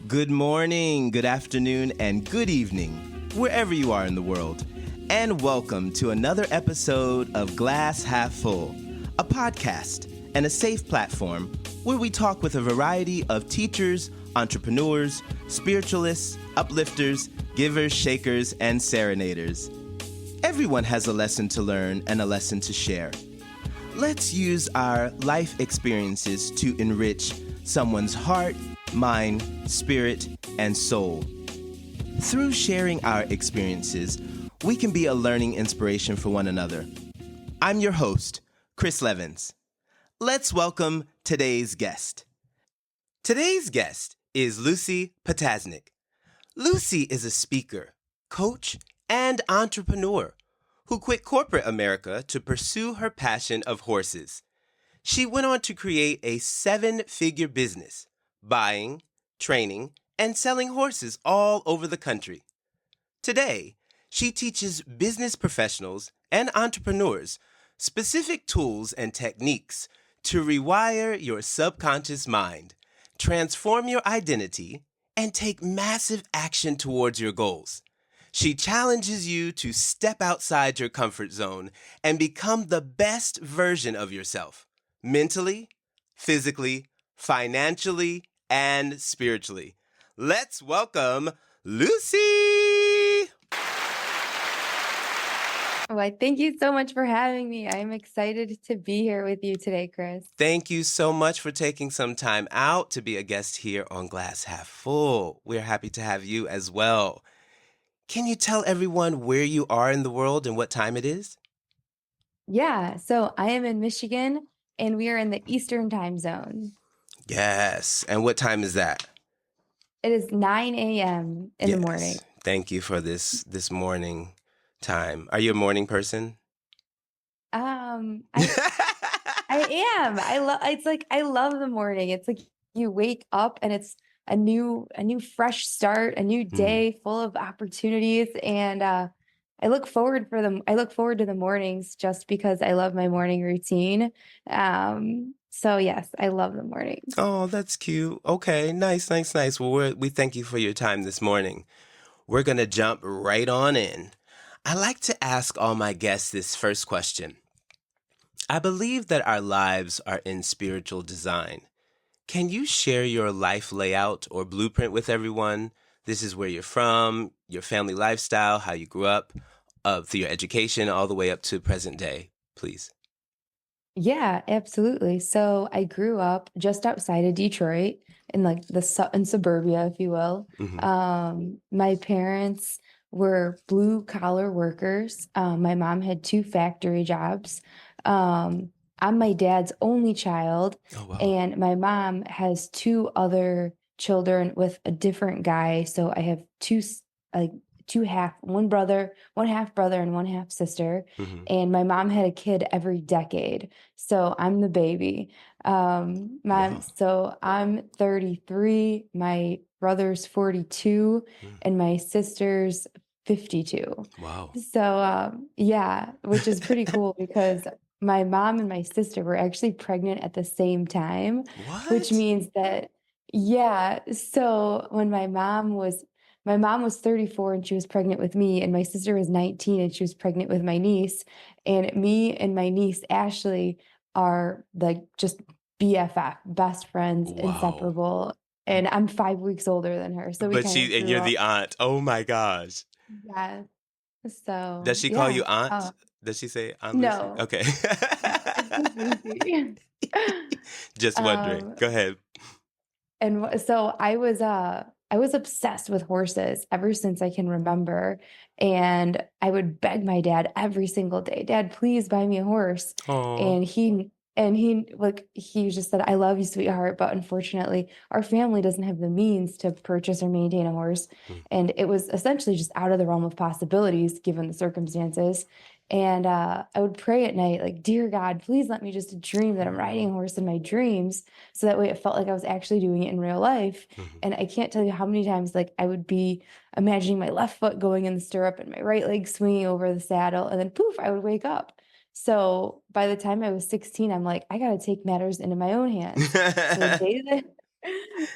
Good morning, good afternoon, and good evening, wherever you are in the world. And welcome to another episode of Glass Half Full, a podcast and a safe platform where we talk with a variety of teachers, entrepreneurs, spiritualists, uplifters, givers, shakers, and serenaders. Everyone has a lesson to learn and a lesson to share. Let's use our life experiences to enrich someone's heart, mind, spirit, and soul. Through sharing our experiences, we can be a learning inspiration for one another. I'm your host, Chris Levins. Let's welcome today's guest. Today's guest is Lucie Ptasznik. Lucie is a speaker, coach, and entrepreneur who quit corporate America to pursue her passion of horses. She went on to create a 7-figure business, buying, training, and selling horses all over the country. Today, she teaches business professionals and entrepreneurs specific tools and techniques to rewire your subconscious mind, transform your identity, and take massive action towards your goals. She challenges you to step outside your comfort zone and become the best version of yourself, mentally, physically, financially, and spiritually. Let's welcome Lucie! Well, thank you so much for having me. I'm excited to be here with you today, Chris. Thank you so much for taking some time out to be a guest here on Glass Half Full. We're happy to have you as well. Can you tell everyone where you are in the world and what time it is? Yeah, so I am in Michigan and we are in the Eastern time zone. Yes. And what time is that? It is 9 a.m. in the morning. Thank you for this morning time. Are you a morning person? I am. I love the morning. It's like you wake up and it's a new fresh start, a new day full of opportunities, and I look forward to the mornings just because I love my morning routine. So yes, I love the mornings. Oh, that's cute. Okay, nice. Well, we thank you for your time this morning. We're going to jump right on in. I like to ask all my guests this first question. I believe that our lives are in spiritual design. Can you share your life layout or blueprint with everyone? This is where you're from, your family lifestyle, how you grew up, through your education, all the way up to present day, please. Yeah, absolutely. So I grew up just outside of Detroit in like in suburbia, if you will. My parents were blue collar workers. My mom had 2 factory jobs. I'm my dad's only child, and my mom has 2 other children with a different guy. So I have one half brother and one half sister. And my mom had a kid every decade. So I'm the baby. So I'm 33, my brother's 42, and my sister's 52. Wow. So, yeah, which is pretty cool because my mom and my sister were actually pregnant at the same time, which means that, yeah. So when my mom was 34 and she was pregnant with me, and my sister was 19 and she was pregnant with my niece, and me and my niece, Ashley, are like just BFF, best friends, inseparable. And I'm 5 weeks older than her. So you're the aunt. Oh my gosh. Yeah. So does she call you aunt? Does she say Aunt Lucie? No. Okay. Lucie. Just wondering. Go ahead. And so I was obsessed with horses ever since I can remember. And I would beg my dad every single day, "Dad, please buy me a horse." And he just said, "I love you, sweetheart, but unfortunately our family doesn't have the means to purchase or maintain a horse." And it was essentially just out of the realm of possibilities given the circumstances. And I would pray at night, like, "Dear God, please let me just dream that I'm riding a horse in my dreams." So that way it felt like I was actually doing it in real life. And I can't tell you how many times, like, I would be imagining my left foot going in the stirrup and my right leg swinging over the saddle, and then poof, I would wake up. So by the time I was 16, I'm like, I got to take matters into my own hands. So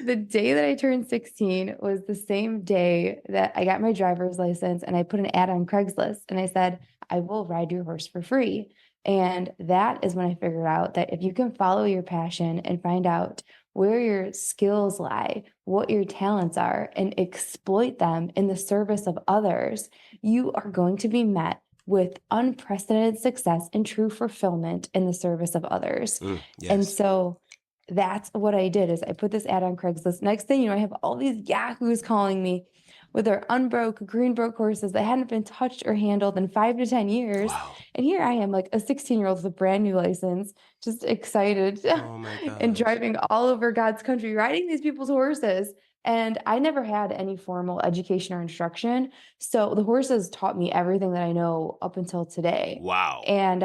The day that I turned 16 was the same day that I got my driver's license, and I put an ad on Craigslist and I said, I will ride your horse for free. And that is when I figured out that if you can follow your passion and find out where your skills lie, what your talents are, and exploit them in the service of others, you are going to be met with unprecedented success and true fulfillment in the service of others. And Yes. so that's what I did is I put this ad on Craigslist. Next thing you know, I have all these yahoos calling me with their unbroke, green broke horses that hadn't been touched or handled in 5 to 10 years. Wow. And here I am, like a 16-year-old with a brand new license, just excited Oh my and gosh. driving all over God's country, riding these people's horses. And I never had any formal education or instruction. So the horses taught me everything that I know up until today. Wow. And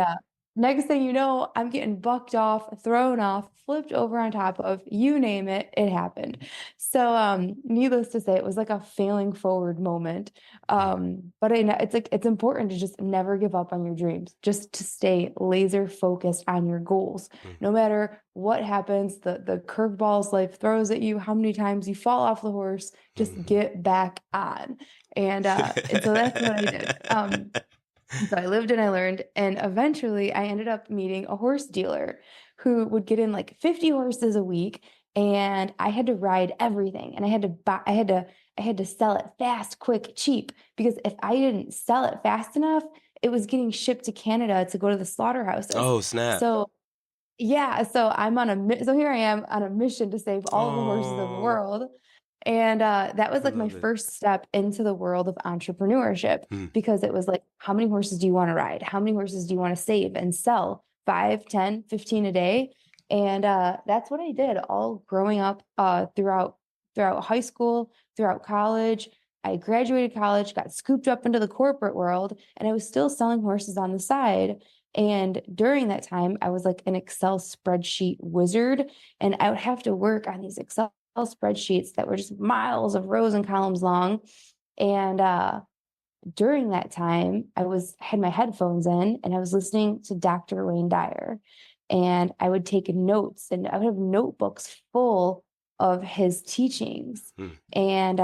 next thing you know, I'm getting bucked off, thrown off, flipped over on top of, you name it, it happened. So, needless to say, it was like a failing forward moment. But I know it's like it's important to just never give up on your dreams, just to stay laser focused on your goals. No matter what happens, the curveballs life throws at you, how many times you fall off the horse, just get back on. And so that's what I did. So I lived and I learned, and eventually I ended up meeting a horse dealer who would get in like 50 horses a week, and I had to ride everything, and I had to buy, I had to sell it fast, quick, cheap, because if I didn't sell it fast enough, it was getting shipped to Canada to go to the slaughterhouses. Oh, snap. So yeah, so so here I am on a mission to save all the horses in the Oh, world. And that was I like my love it. first step into the world of entrepreneurship because it was like, how many horses do you want to ride? How many horses do you want to save and sell? 5, 10, 15 a day. And that's what I did all growing up throughout high school, throughout college. I graduated college, got scooped up into the corporate world, and I was still selling horses on the side. And during that time, I was like an Excel spreadsheet wizard, and I would have to work on these Excel spreadsheets that were just miles of rows and columns long. And during that time, had my headphones in and I was listening to Dr. Wayne Dyer. And I would take notes and I would have notebooks full of his teachings. And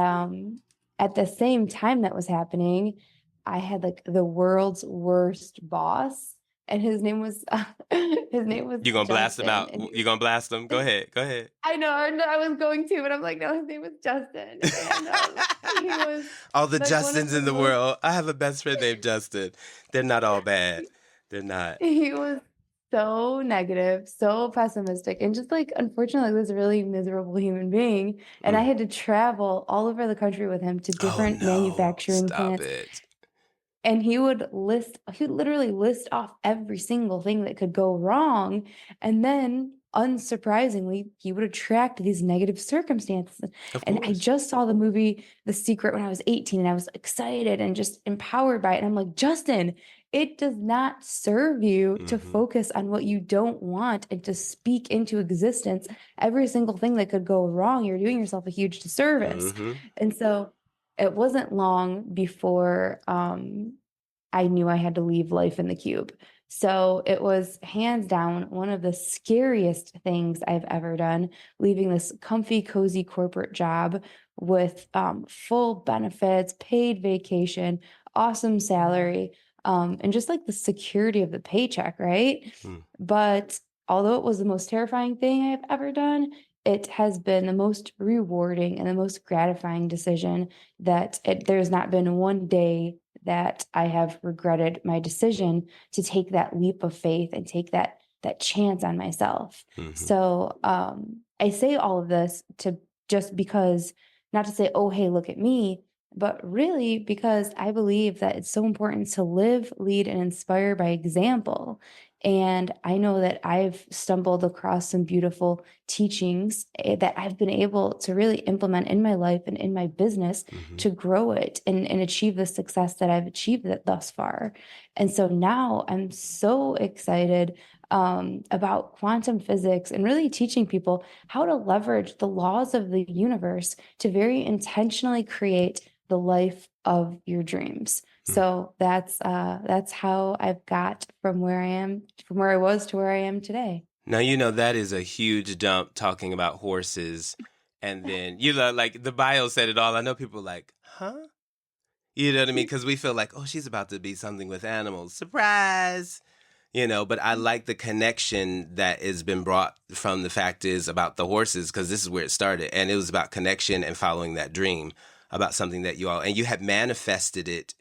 at the same time that was happening, I had like the world's worst boss, and his name was You gonna blast him Justin. out? And You gonna blast him? Go ahead. Go ahead. I know, I was going to, but I'm like, no, his name was Justin. And he was All the like one of Justins the in the most, world. I have a best friend named Justin. They're not all bad. They're not. he was so negative, so pessimistic, and just like, unfortunately, this really miserable human being. And I had to travel all over the country with him to Oh different no. manufacturing Stop plants. it. And he would literally list off every single thing that could go wrong. And then, unsurprisingly, he would attract these negative circumstances. Of And I course. just saw the movie The Secret when I was 18, and I was excited and just empowered by it. And I'm like, Justin, it does not serve you to focus on what you don't want and to speak into existence every single thing that could go wrong. You're doing yourself a huge disservice. And so it wasn't long before I knew I had to leave life in the cube. So it was hands down one of the scariest things I've ever done, leaving this comfy, cozy corporate job with full benefits, paid vacation, awesome salary, and just like the security of the paycheck, right? But although it was the most terrifying thing I've ever done, it has been the most rewarding and the most gratifying decision there's not been one day that I have regretted my decision to take that leap of faith and take that chance on myself. So I say all of this to just because, not to say, oh, hey, look at me, but really because I believe that it's so important to live, lead, and inspire by example. And I know that I've stumbled across some beautiful teachings that I've been able to really implement in my life and in my business to grow it and achieve the success that I've achieved thus far. And so now I'm so excited about quantum physics and really teaching people how to leverage the laws of the universe to very intentionally create the life of your dreams. So that's how I've got from where I was to where I am today. Now, that is a huge jump talking about horses. And then, like the bio said it all. I know people are like, huh? You know what I mean? Because we feel like, oh, she's about to be something with animals. Surprise! But I like the connection that has been brought from the fact is about the horses, because this is where it started. And it was about connection and following that dream about something that and you had manifested it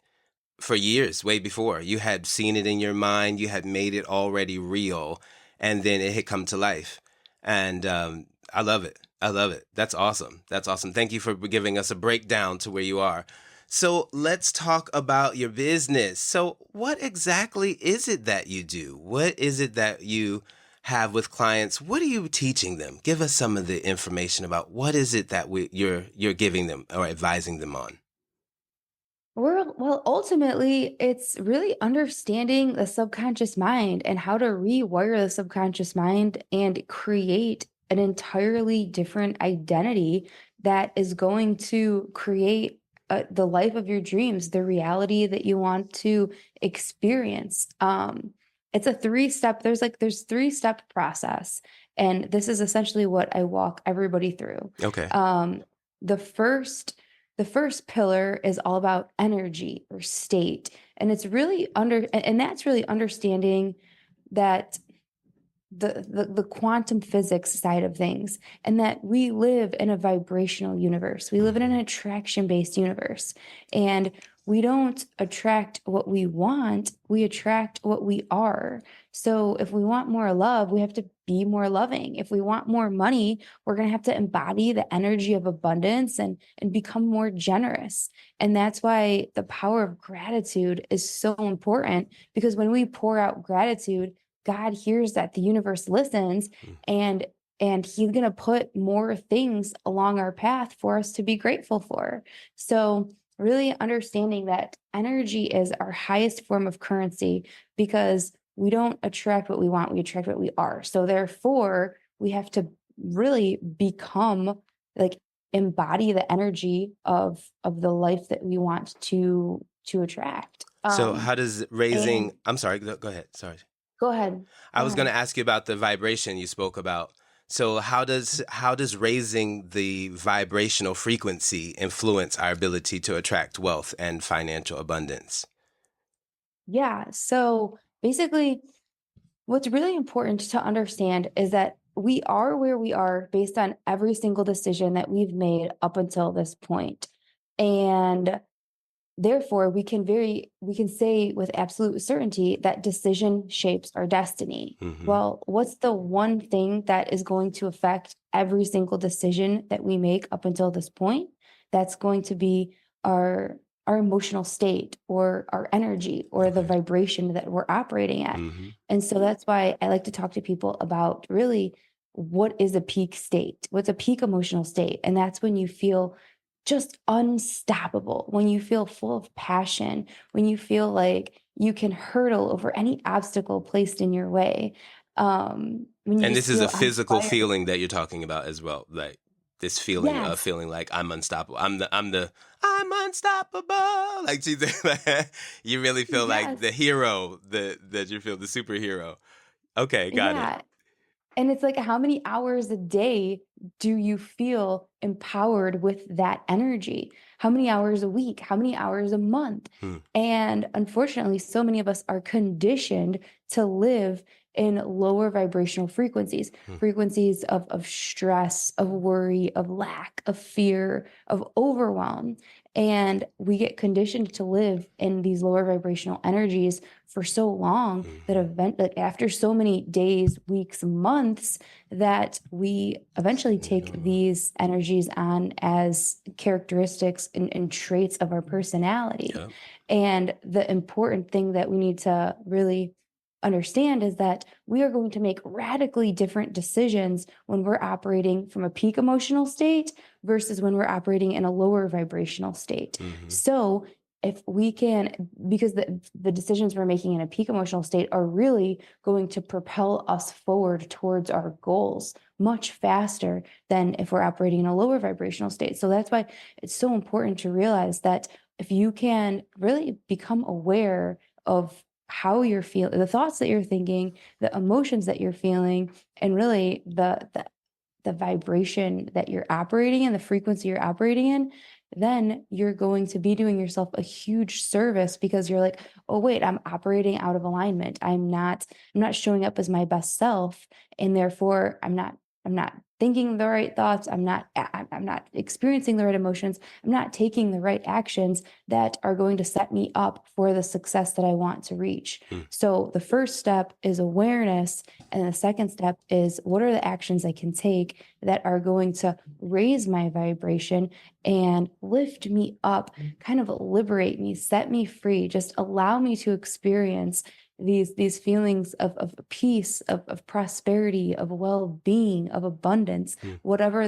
for years, way before. You had seen it in your mind, you had made it already real, and then it had come to life. And I love it. I love it. That's awesome. That's awesome. Thank you for giving us a breakdown to where you are. So let's talk about your business. So what exactly is it that you do? What is it that you have with clients? What are you teaching them? Give us some of the information about what is it that you're giving them or advising them on. Well, ultimately, it's really understanding the subconscious mind and how to rewire the subconscious mind and create an entirely different identity that is going to create the life of your dreams, the reality that you want to experience. It's a three-step, there's three-step process. And this is essentially what I walk everybody through. Okay. The first the first pillar is all about energy or state. And it's really and that's really understanding that the quantum physics side of things, and that we live in a vibrational universe. We live in an attraction-based universe, and we don't attract what we want, we attract what we are. So if we want more love, we have to be more loving. If we want more money, we're going to have to embody the energy of abundance and become more generous. And that's why the power of gratitude is so important, because when we pour out gratitude, God hears that, the universe listens, and he's going to put more things along our path for us to be grateful for. So really understanding that energy is our highest form of currency, because we don't attract what we want, we attract what we are. So therefore, we have to really become, like, embody the energy of the life that we want to attract. So how does raising, I'm sorry, go ahead. Sorry. Go ahead. I was going to ask you about the vibration you spoke about. So how does raising the vibrational frequency influence our ability to attract wealth and financial abundance? Yeah. So basically, what's really important to understand is that we are where we are based on every single decision that we've made up until this point. And therefore, we can say with absolute certainty that decision shapes our destiny. Well, what's the one thing that is going to affect every single decision that we make up until this point? That's going to be our emotional state, or our energy, or the vibration that we're operating at. And so that's why I like to talk to people about, really, what is a peak state? What's a peak emotional state? And that's when you feel just unstoppable, when you feel full of passion, when you feel like you can hurdle over any obstacle placed in your way. And this is a physical feeling that you're talking about as well, like this feeling of feeling like I'm unstoppable. I'm unstoppable. Like you really feel like the hero, that you feel the superhero. Okay, got it. And it's like, how many hours a day do you feel empowered with that energy? How many hours a week? How many hours a month? And unfortunately, so many of us are conditioned to live in lower vibrational frequencies, frequencies of stress, of worry, of lack, of fear, of overwhelm. And we get conditioned to live in these lower vibrational energies for so long that after so many days, weeks, months, that we eventually take these energies on as characteristics and traits of our personality. And the important thing that we need to really understand is that we are going to make radically different decisions when we're operating from a peak emotional state versus when we're operating in a lower vibrational state. So if we can, because the decisions we're making in a peak emotional state are really going to propel us forward towards our goals much faster than if we're operating in a lower vibrational state. So that's why it's so important to realize that if you can really become aware of how you're feeling, the thoughts that you're thinking, the emotions that you're feeling, and really the vibration that you're operating in, the frequency you're operating in, then you're going to be doing yourself a huge service because you're like, oh wait, I'm operating out of alignment. I'm not showing up as my best self, and therefore I'm not thinking the right thoughts. I'm not experiencing the right emotions. I'm not taking the right actions that are going to set me up for the success that I want to reach. Mm. So the first step is awareness, and the second step is what are the actions I can take that are going to raise my vibration and lift me up, kind of liberate me, set me free, just allow me to experience these feelings of peace, of prosperity, of well-being, of abundance, Mm. whatever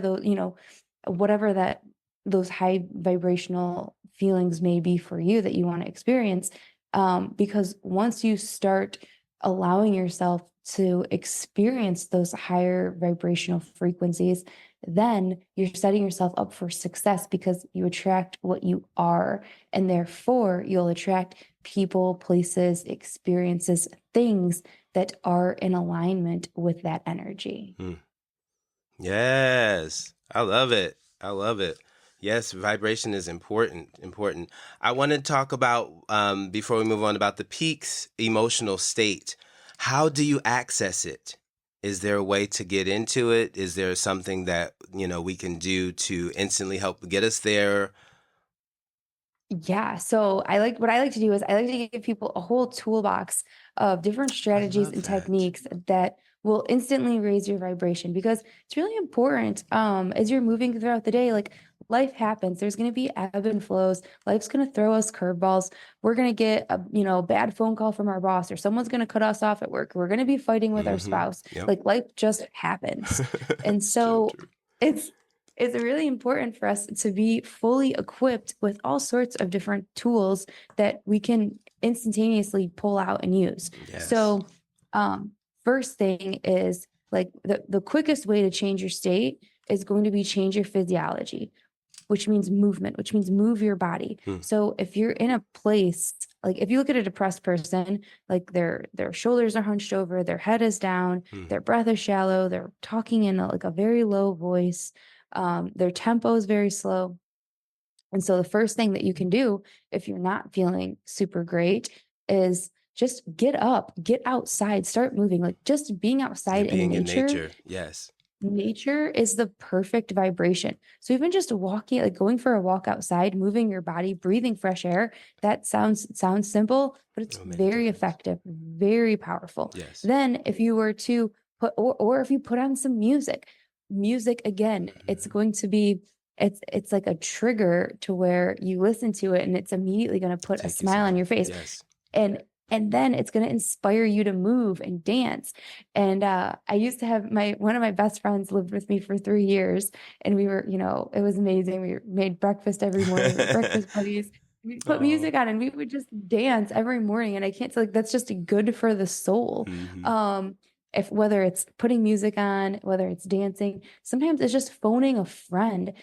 whatever that those high vibrational feelings may be for you that you want to experience. Because once you start allowing yourself to experience those higher vibrational frequencies, then you're setting yourself up for success because you attract what you are, and therefore you'll attract people, places, experiences, things that are in alignment with that energy. Mm. Yes, I love it. I love it. Yes, vibration is important. Important. I want to talk about, before we move on, about the peak's emotional state. How do you access it? Is there a way to get into it? Is there something that, we can do to instantly help get us there? Yeah. So what I like to do is I like to give people a whole toolbox of different I strategies love and that. techniques that will instantly raise your vibration because it's really important as you're moving throughout the day. Like life happens, there's going to be ebb and flows. Life's going to throw us curveballs. We're going to get a bad phone call from our boss, or someone's going to cut us off at work. We're going to be fighting with our Mm-hmm. spouse. Yep. Like life just happens. And True, so true. it's it's really important for us to be fully equipped with all sorts of different tools that we can instantaneously pull out and use. Yes. So, um, first thing is like the quickest way to change your state is going to be change your physiology, which means movement, which means move your body. Mm. So if you're in a place, like if you look at a depressed person, like their shoulders are hunched over, their head is down, Mm. their breath is shallow, they're talking in like a very low voice, their tempo is very slow. And so the first thing that you can do if you're not feeling super great is just get up, get outside, start moving. Like just being Yeah, outside in being in nature, nature. Yes. nature is the perfect vibration. So even just walking, like going for a walk outside, moving your body, breathing fresh air, that sounds simple, but it's Oh, many very times. effective, very powerful. Yes. Then if you were to or if you put on some music, music again, it's Mm-hmm. going to be it's like a trigger to where you listen to it and it's immediately going to put a Take you smile on somewhere. your face, Yes. and then it's going to inspire you to move and dance. And I used to have my one of my best friends lived with me for 3 years, and we were, it was amazing. We made breakfast every morning, we were breakfast buddies. We put Oh. music on and we would just dance every morning. And I can't say like that's just good for the soul. Mm-hmm. If whether it's putting music on, whether it's dancing, sometimes it's just phoning a friend.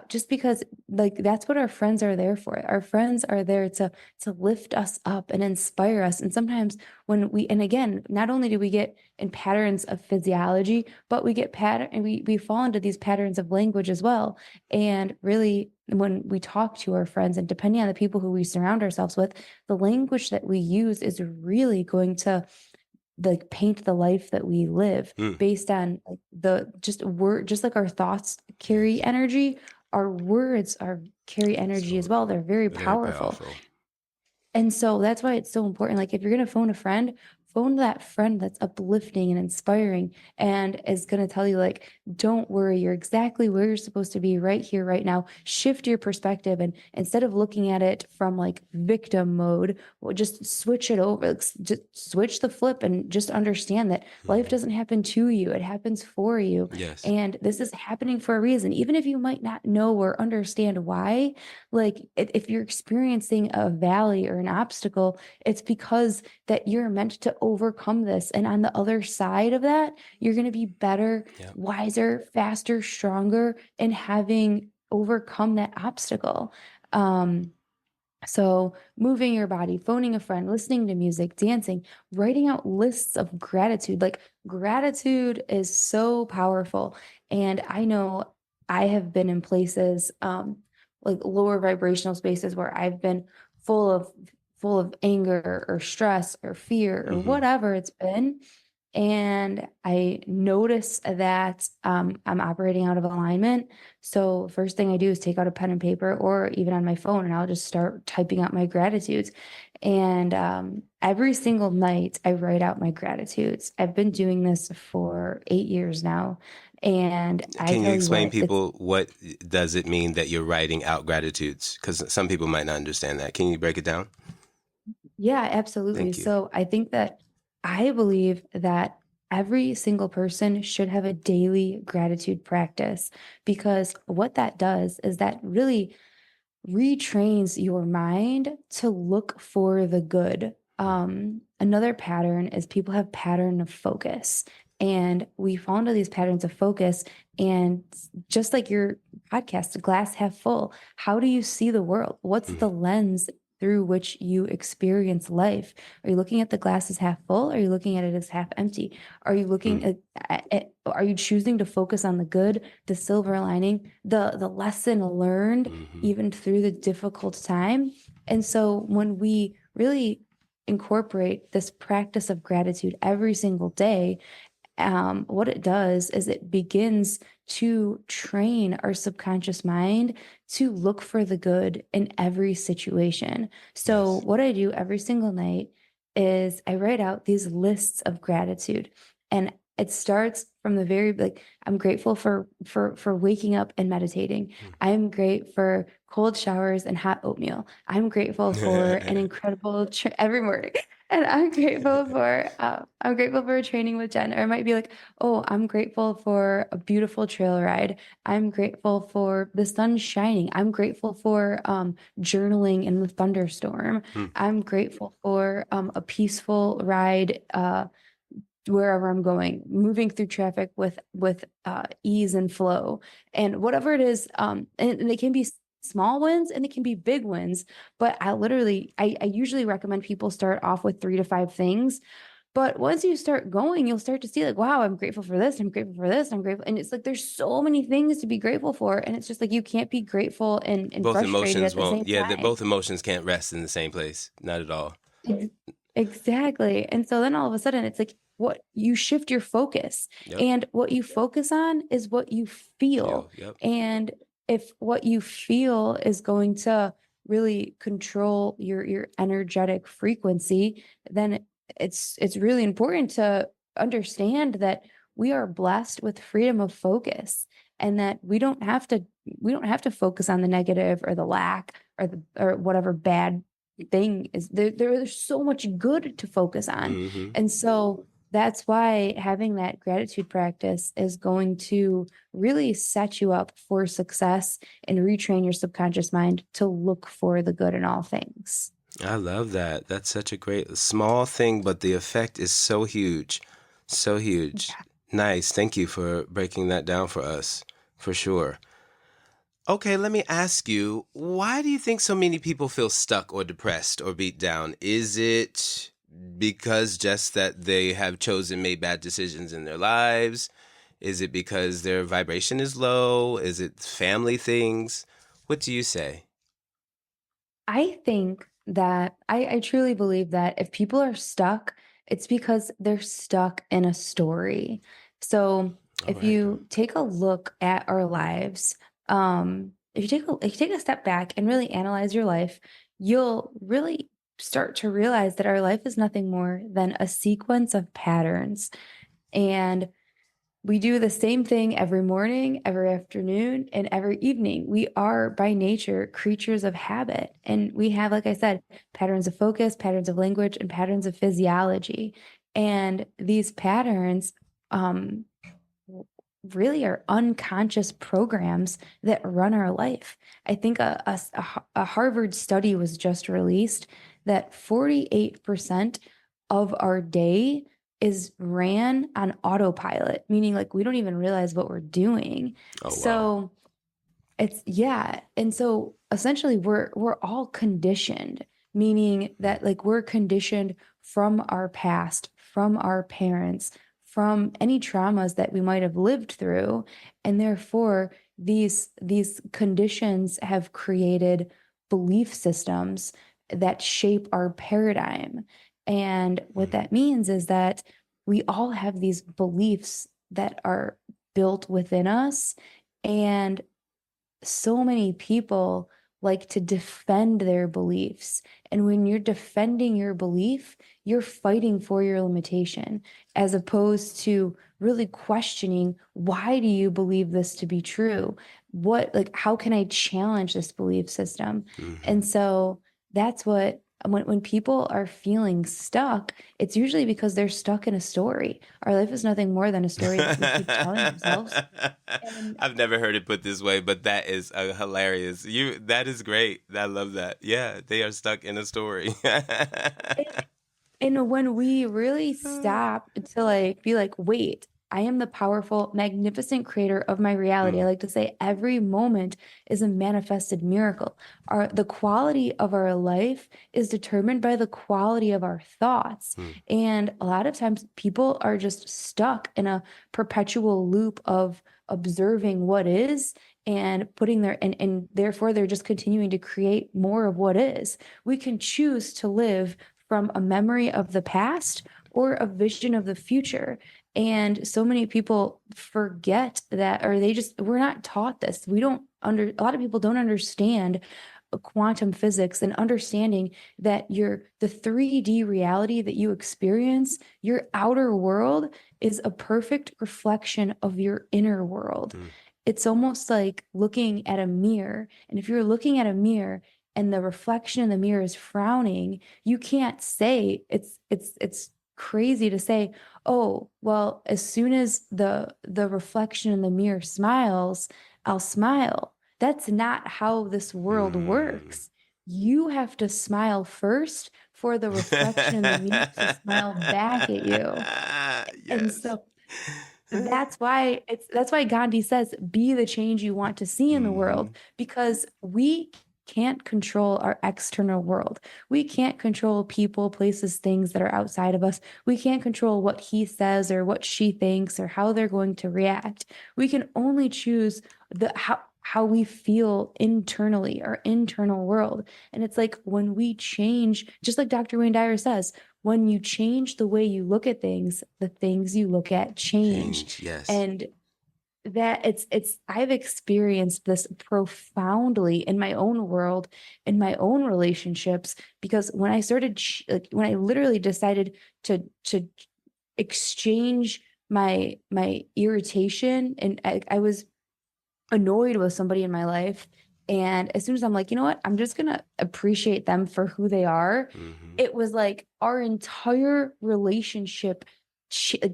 Just because like that's what our friends are there for. Our friends are there to lift us up and inspire us. And sometimes and again, not only do we get in patterns of physiology, but we get pattern and we fall into these patterns of language as well. And really, when we talk to our friends and depending on the people who we surround ourselves with, the language that we use is really going to like paint the life that we live Mm. based on like the just word, just like our thoughts carry Yes. energy, our words are carry energy as So well. They're very very powerful. powerful. And so that's why it's so important. Like if you're going to phone a friend, phone that friend that's uplifting and inspiring and is going to tell you like, don't worry, you're exactly where you're supposed to be right here, right now. Shift your perspective. And instead of looking at it from like victim mode, well, just switch it over, like, just switch the flip and just understand that life Mm-hmm. doesn't happen to you. It happens for you. Yes. And this is happening for a reason. Even if you might not know or understand why, like if you're experiencing a valley or an obstacle, it's because that you're meant to overcome this. And on the other side of that, you're going to be better, Yeah. wiser, faster, stronger in having overcome that obstacle. Um, So, moving your body, phoning a friend, listening to music, dancing, writing out lists of gratitude. Like, gratitude is so powerful. And I know I have been in places, like lower vibrational spaces where I've been full of full of anger or stress or fear or Mm-hmm. whatever it's been. And I notice that I'm operating out of alignment. So first thing I do is take out a pen and paper or even on my phone, and I'll just start typing out my gratitudes. And every single night I write out my gratitudes. I've been doing this for 8 years now. And I Can you tell you explain what, it's people what does it mean that you're writing out gratitudes? Because some people might not understand that. Can you break it down? yeah, absolutely. Thank you. So I believe that every single person should have a daily gratitude practice, because what that does is that really retrains your mind to look for the good. Another pattern is people have pattern of focus, and we fall into these patterns of focus. And just like your podcast, glass half full, how do you see the world? What's Mm-hmm. the lens through which you experience life? Are you looking at the glass as half full? Or are you looking at it as half empty? Are you looking are you choosing to focus on the good, the silver lining, the lesson learned, Mm-hmm. even through the difficult time? And so when we really incorporate this practice of gratitude every single day, what it does is it begins to train our subconscious mind to look for the good in every situation. So, Yes. what I do every single night is I write out these lists of gratitude, and it starts from the very like I'm grateful for waking up and meditating. I'm great for cold showers and hot oatmeal. I'm grateful for an incredible every morning. And I'm grateful for a training with Jen. Or it might be like, oh, I'm grateful for a beautiful trail ride. I'm grateful for the sun shining. I'm grateful for journaling in the thunderstorm. Mm. I'm grateful for a peaceful ride wherever I'm going, moving through traffic with ease and flow, and whatever it is. And they can be small wins and they can be big wins. But I usually recommend people start off with 3 to 5 things. But once you start going, you'll start to see like, wow, I'm grateful for this. I'm grateful for this. I'm grateful. And it's like, there's so many things to be grateful for. And it's just like, you can't be grateful and Both frustrated emotions at the won't, same yeah, that time. both emotions can't rest in the same place. Not at all. Ex- Exactly. And so then all of a sudden it's like what you shift your focus, Yep. and what you focus on is what you feel. Feel. Yep. And if what you feel is going to really control your energetic frequency, then it's really important to understand that we are blessed with freedom of focus, and that we don't have to focus on the negative or the lack or whatever bad thing is there's so much good to focus on. Mm-hmm. And so that's why having that gratitude practice is going to really set you up for success and retrain your subconscious mind to look for the good in all things. I love that. That's such a great small thing, but the effect is so huge. So huge. Nice. Thank you for breaking that down for us, for sure. Okay, let me ask you, why do you think so many people feel stuck or depressed or beat down? Is it because just that they have chosen made bad decisions in their lives? Is it because their vibration is low? Is it family things? What do you say? I think that I truly believe that if people are stuck, it's because they're stuck in a story. So All if right. you take a look at our lives, if you take a step back and really analyze your life, you'll really start to realize that our life is nothing more than a sequence of patterns. And we do the same thing every morning, every afternoon, and every evening. We are by nature creatures of habit. And we have, like I said, patterns of focus, patterns of language, and patterns of physiology. And these patterns um, really are unconscious programs that run our life. I think a Harvard study was just released that 48% of our day is ran on autopilot, meaning like we don't even realize what we're doing. Oh, wow. So yeah. And so essentially we're all conditioned, meaning that like we're conditioned from our past, from our parents, from any traumas that we might have lived through, and therefore these conditions have created belief systems that shape our paradigm. And what that means is that we all have these beliefs that are built within us, and so many people like to defend their beliefs. And when you're defending your belief, you're fighting for your limitation, as opposed to really questioning, why do you believe this to be true? What, like, how can I challenge this belief system? And so that's what, when people are feeling stuck, it's usually because they're stuck in a story. Our life is nothing more than a story that we keep telling ourselves. And I've never heard it put this way, but that is hilarious. That is great. I love that. Yeah, they are stuck in a story. it, And when we really stop to like be like, wait, I am the powerful, magnificent creator of my reality. I Mm, like to say every moment is a manifested miracle. The quality of our life is determined by the quality of our thoughts. mm, And a lot of times people are just stuck in a perpetual loop of observing what is and putting their and therefore they're just continuing to create more of what is. We can choose to live from a memory of the past or a vision of the future. And so many people forget that, or we're not taught this. A lot of people don't understand quantum physics and understanding that the 3D reality that you experience, your outer world is a perfect reflection of your inner world. mm. It's almost like looking at a mirror. And if you're looking at a mirror and the reflection in the mirror is frowning, you can't say it's crazy to say, oh, well, as soon as the reflection in the mirror smiles, I'll smile. That's not how this world Mm. works. You have to smile first for the reflection in the mirror to smile back at you. And Yes. so that's why Gandhi says, be the change you want to see in the world, Hmm. because we can't control our external world. We can't control people, places, things that are outside of us. We can't control what he says or what she thinks or how they're going to react. We can only choose the how we feel internally, our internal world. And it's like when we change, just like Dr. Wayne Dyer says, when you change the way you look at things, the things you look at change. Change. Yes. And that it's I've experienced this profoundly in my own world, in my own relationships, because when I started like when I literally decided to exchange my irritation, and I was annoyed with somebody in my life. And as soon as I'm like, you know what, I'm just gonna appreciate them for who they are, Hmm. it was like our entire relationship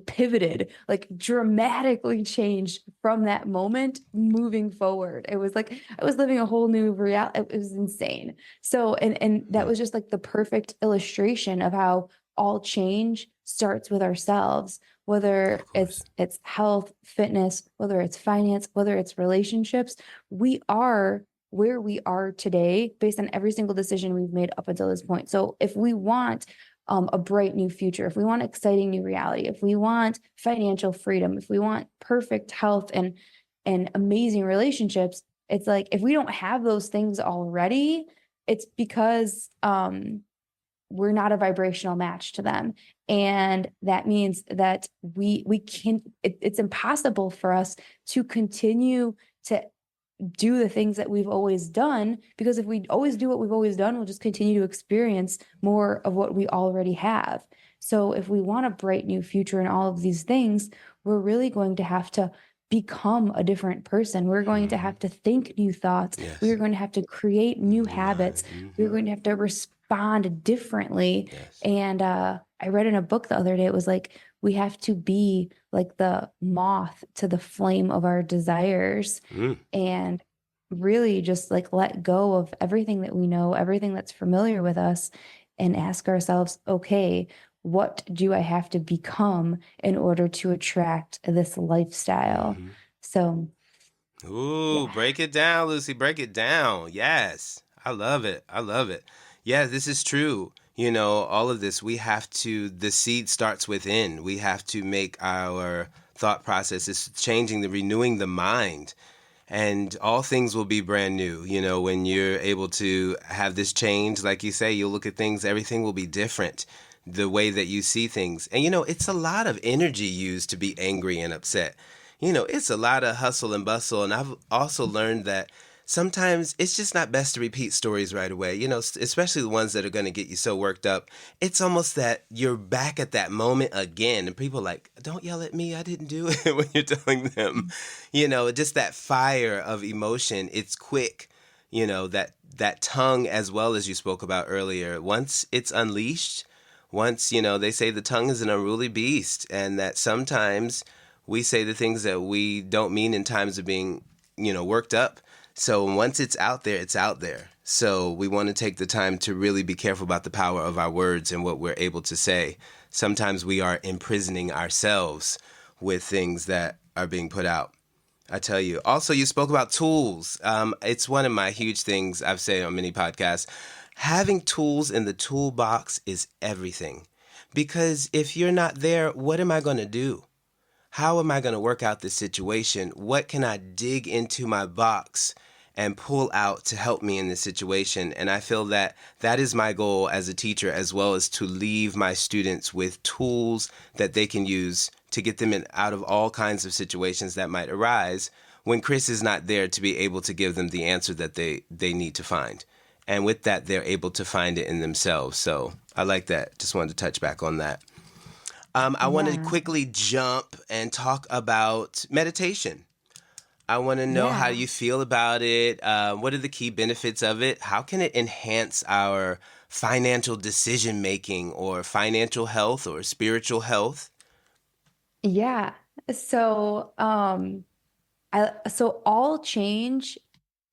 pivoted, like dramatically changed from that moment moving forward. It was like I was living a whole new reality. It was insane. So, and that was just like the perfect illustration of how all change starts with ourselves, whether Of course. it's health, fitness, whether it's finance, whether it's relationships. We are where we are today based on every single decision we've made up until this point. So if we want a bright new future, if we want exciting new reality, if we want financial freedom, if we want perfect health and amazing relationships, it's like if we don't have those things already, it's because we're not a vibrational match to them. And that means that we can it's impossible for us to continue to do the things that we've always done, because if we always do what we've always done, we'll just continue to experience more of what we already have. So if we want a bright new future and all of these things, we're really going to have to become a different person. We're going to Hmm. have to think new thoughts. Yes. We're going to have to create new New mind. habits. We're Hmm. going to have to respond differently. Yes. And I read in a book the other day, it was like we have to be like the moth to the flame of our desires, Mm. and really just like let go of everything that we know, everything that's familiar with us, and ask ourselves, okay, what do I have to become in order to attract this lifestyle? Hmm. So Ooh, Yeah. break it down, Lucy. Break it down. Yes. I love it. I love it. Yeah, this is true. All of this, the seed starts within. We have to make our thought processes changing, renewing the mind. And all things will be brand new. When you're able to have this change, like you say, you'll look at things, everything will be different. The way that you see things. And, it's a lot of energy used to be angry and upset. It's a lot of hustle and bustle. And I've also learned that sometimes it's just not best to repeat stories right away, especially the ones that are going to get you so worked up. It's almost that you're back at that moment again. And people are like, don't yell at me. I didn't do it when you're telling them, just that fire of emotion. It's quick, that tongue, as well as you spoke about earlier, once it's unleashed, once, they say the tongue is an unruly beast, and that sometimes we say the things that we don't mean in times of being, worked up. So once it's out there, it's out there. So we want to take the time to really be careful about the power of our words and what we're able to say. Sometimes we are imprisoning ourselves with things that are being put out. I tell you. Also, you spoke about tools. It's one of my huge things I've said on many podcasts. Having tools in the toolbox is everything. Because if you're not there, what am I going to do? How am I going to work out this situation? What can I dig into my box and pull out to help me in this situation? And I feel that that is my goal as a teacher, as well as to leave my students with tools that they can use to get them out of all kinds of situations that might arise when Chris is not there to be able to give them the answer that they need to find. And with that, they're able to find it in themselves. So I like that. Just wanted to touch back on that. I want to Yeah. quickly jump and talk about meditation. I want to know how Yeah. you feel about it. What are the key benefits of it? How can it enhance our financial decision making or financial health or spiritual health? Yeah. So, so all change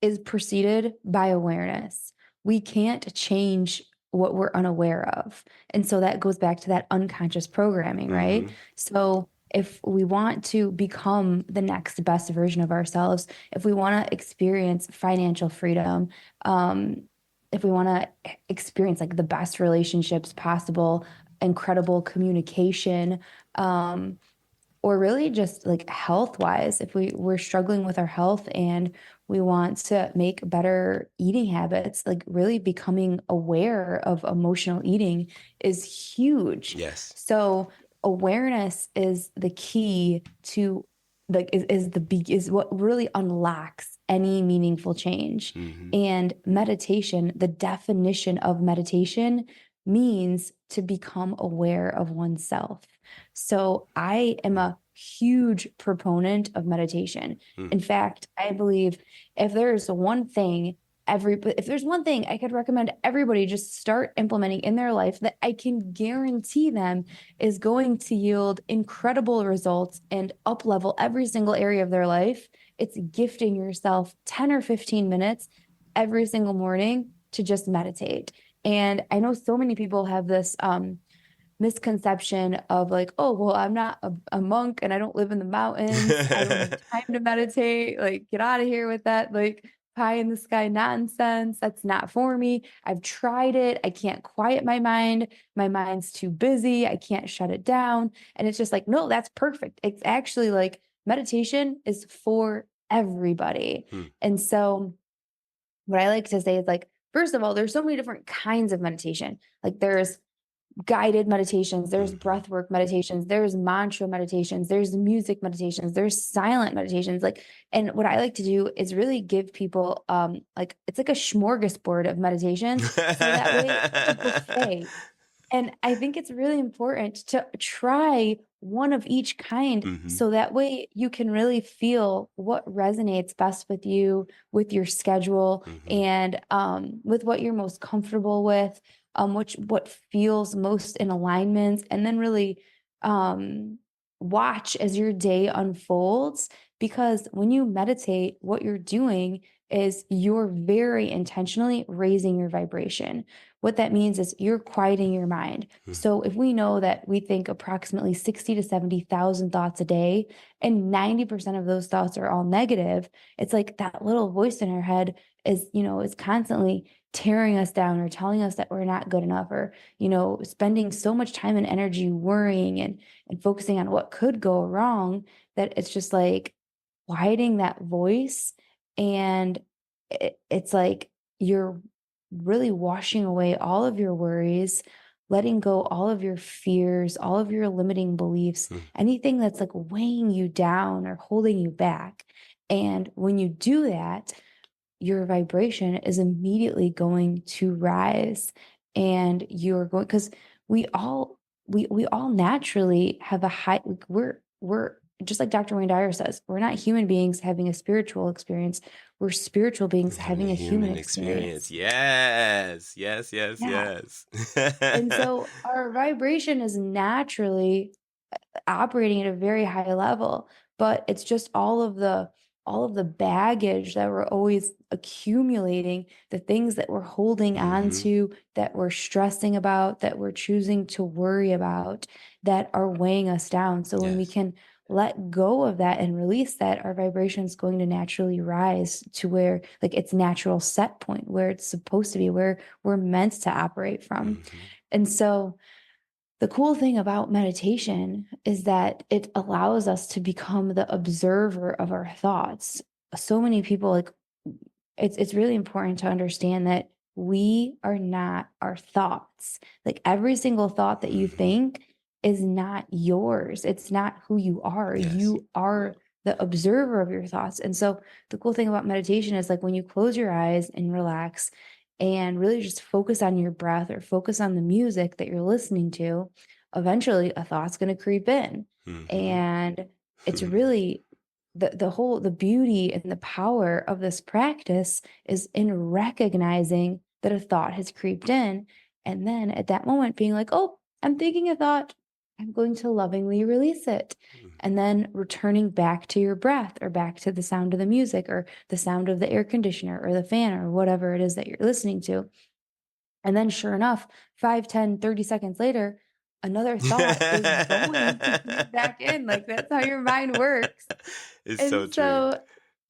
is preceded by awareness. We can't change what we're unaware of. And so that goes back to that unconscious programming, right? Mm-hmm. So if we want to become the next best version of ourselves, if we want to experience financial freedom, um, if we want to experience like the best relationships possible, incredible communication, um, or really just like health wise, if we're struggling with our health and we want to make better eating habits, like really becoming aware of emotional eating is huge. Yes. So awareness is the key to like is what really unlocks any meaningful change. Mm-hmm. And meditation, the definition of meditation means to become aware of oneself. So I am a huge proponent of meditation. In fact, I believe if there's one thing if there's one thing I could recommend everybody just start implementing in their life that I can guarantee them is going to yield incredible results and up level every single area of their life, it's gifting yourself 10 or 15 minutes every single morning to just meditate. And I know so many people have this misconception of like, oh, well, I'm not a monk and I don't live in the mountains. I don't have time to meditate. Like, get out of here with that, like, pie in the sky nonsense. That's not for me. I've tried it. I can't quiet my mind. My mind's too busy. I can't shut it down. And it's just like, no, that's perfect. It's actually like meditation is for everybody. Hmm. And so, what I like to say is like, first of all, there's so many different kinds of meditation. Like, there's guided meditations, there's Mm-hmm. breathwork meditations, there's mantra meditations, there's music meditations, there's silent meditations. Like, and what I like to do is really give people like it's like a smorgasbord of meditations. So that way it's a buffet. And I think it's really important to try one of each kind Mm-hmm. so that way you can really feel what resonates best with you, with your schedule, Mm-hmm. and with what you're most comfortable with, what feels most in alignment, and then really um, watch as your day unfolds. Because when you meditate, what you're doing is you're very intentionally raising your vibration. What that means is you're quieting your mind. So if we know that we think approximately 60 to 70,000 thoughts a day, and 90% of those thoughts are all negative, it's like that little voice in our head is constantly tearing us down or telling us that we're not good enough, or, spending so much time and energy worrying and focusing on what could go wrong, that it's just like quieting that voice. And it's like you're really washing away all of your worries, letting go all of your fears, all of your limiting beliefs, anything that's like weighing you down or holding you back. And when you do that, your vibration is immediately going to rise, and you're going, because we all naturally have a high, like we're just like Dr. Wayne Dyer says, we're not human beings having a spiritual experience. We're spiritual beings having a human experience. Yes, yes, yes, Yeah. yes. And so our vibration is naturally operating at a very high level, but it's just all of the baggage that we're always accumulating, the things that we're holding on to, that we're stressing about, that we're choosing to worry about, that are weighing us down. So when we Yes. can let go of that and release that, our vibration is going to naturally rise to where, like, its natural set point, where it's supposed to be, where we're meant to operate from. And so the cool thing about meditation is that it allows us to become the observer of our thoughts. So many people, like, it's really important to understand that we are not our thoughts. Like, every single thought that you think is not yours. It's not who you are. Yes. You are the observer of your thoughts. And so the cool thing about meditation is, like, when you close your eyes and relax and really just focus on your breath or focus on the music that you're listening to, eventually a thought's going to creep in. And it's really the beauty and the power of this practice is in recognizing that a thought has creeped in, and then at that moment being like, oh, I'm thinking a thought, I'm going to lovingly release it. And then returning back to your breath, or back to the sound of the music, or the sound of the air conditioner or the fan, or whatever it is that you're listening to. And then sure enough, 5, 10, 30 seconds later, another thought is going to creep back in. Like, that's how your mind works. It's so And true. so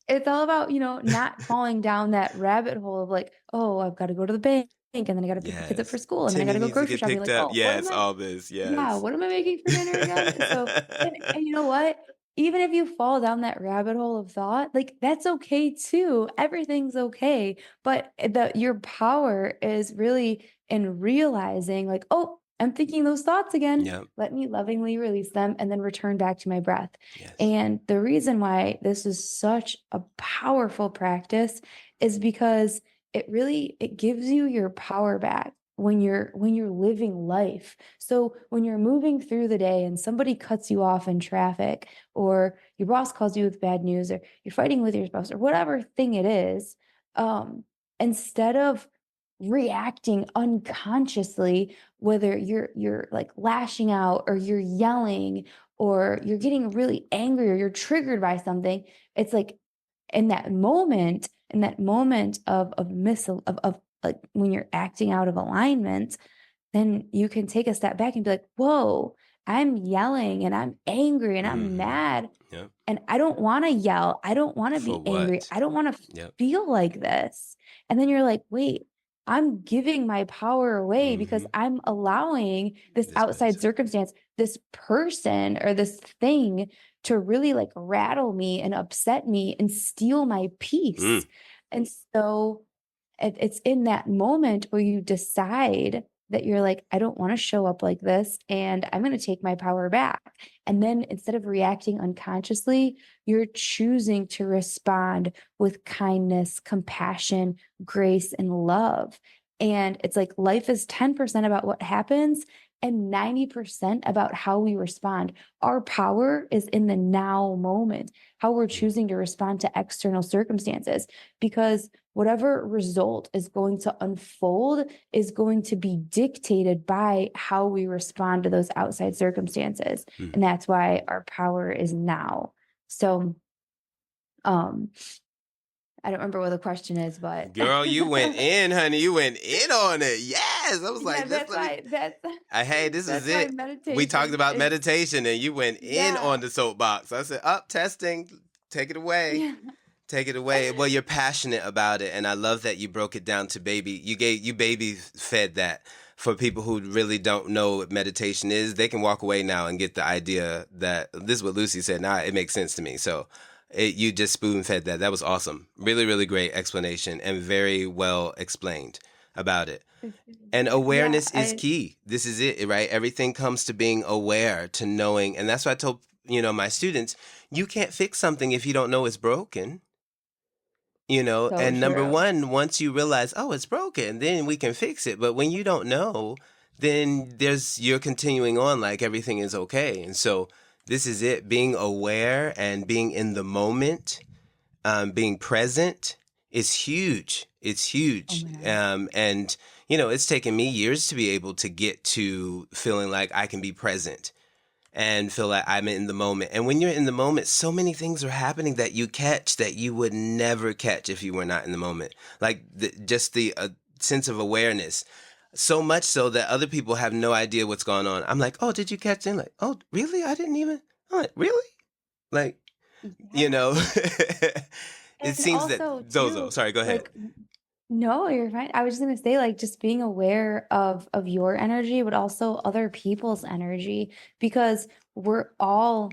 it's all about, not falling down that rabbit hole of like, oh, I've got to go to the bank, and then I got to pick the kids up for school, and then I got Timmy to go needs to grocery get shopping. picked Like, up. oh, Yes, all this. yeah, Yes. what am I making for dinner again? So, and you know what? Even if you fall down that rabbit hole of thought, like, that's okay too. Everything's okay. But your power is really in realizing, like, oh, I'm thinking those thoughts again. Yep. Let me lovingly release them and then return back to my breath. Yes. And the reason why this is such a powerful practice is because it gives you your power back when you're living life. So when you're moving through the day and somebody cuts you off in traffic, or your boss calls you with bad news, or you're fighting with your spouse, or whatever thing it is, instead of reacting unconsciously, whether you're like lashing out, or you're yelling, or you're getting really angry, or you're triggered by something, it's like, in that moment of like, when you're acting out of alignment, then you can take a step back and be like, whoa, I'm yelling and I'm angry and I'm mad. Yep. And I don't want to yell. I don't want to For be angry. what? I don't want to Yep. feel like this. And then you're like, wait, I'm giving my power away because I'm allowing this outside circumstance, this person, or this thing to really, like, rattle me and upset me and steal my peace. And so it's in that moment where you decide that you're like, I don't want to show up like this, and I'm going to take my power back. And then instead of reacting unconsciously, you're choosing to respond with kindness, compassion, grace, and love. And it's like, life is 10% about what happens and 90% about how we respond. Our power is in the now moment, how we're choosing to respond to external circumstances, because whatever result is going to unfold is going to be dictated by how we respond to those outside circumstances. And that's why our power is now. So, I don't remember what the question is, but Girl, you went in, honey. You went in on it. Yes. I was yeah, like, that's let me. why that's Hey, this is that's why it. We talked meditation about is meditation and you went in yeah. on the soapbox. I said, up, testing. Take it away. Yeah. Take it away. Well, you're passionate about it, and I love that you broke it down to baby. You baby fed that. For people who really don't know what meditation is, they can walk away now and get the idea that this is what Lucy said. Now it makes sense to me. So you just spoon fed that. That was awesome. Really, really great explanation and very well explained about it. And Yeah, awareness is key. This is it, right? Everything comes to being aware, to knowing, and that's why I told my students, you can't fix something if you don't know it's broken. so And number true. one, once you realize, oh, it's broken, then we can fix it. But when you don't know, then you're continuing on like everything is okay. And so this is it, being aware and being in the moment, being present is huge. It's Oh huge. my God. And, it's taken me years to be able to get to feeling like I can be present and feel like I'm in the moment. And when you're in the moment, so many things are happening that you catch that you would never catch if you were not in the moment. Like just the sense of awareness. So much so that other people have no idea what's going on. I'm like, oh, did you catch it? Like, oh, really? I didn't even. I'm like, really? Like, you Yeah. know, it And seems that also Zozo. too, Sorry, go ahead. like no, you're fine. I was just gonna say, like, just being aware of your energy, but also other people's energy, because we're all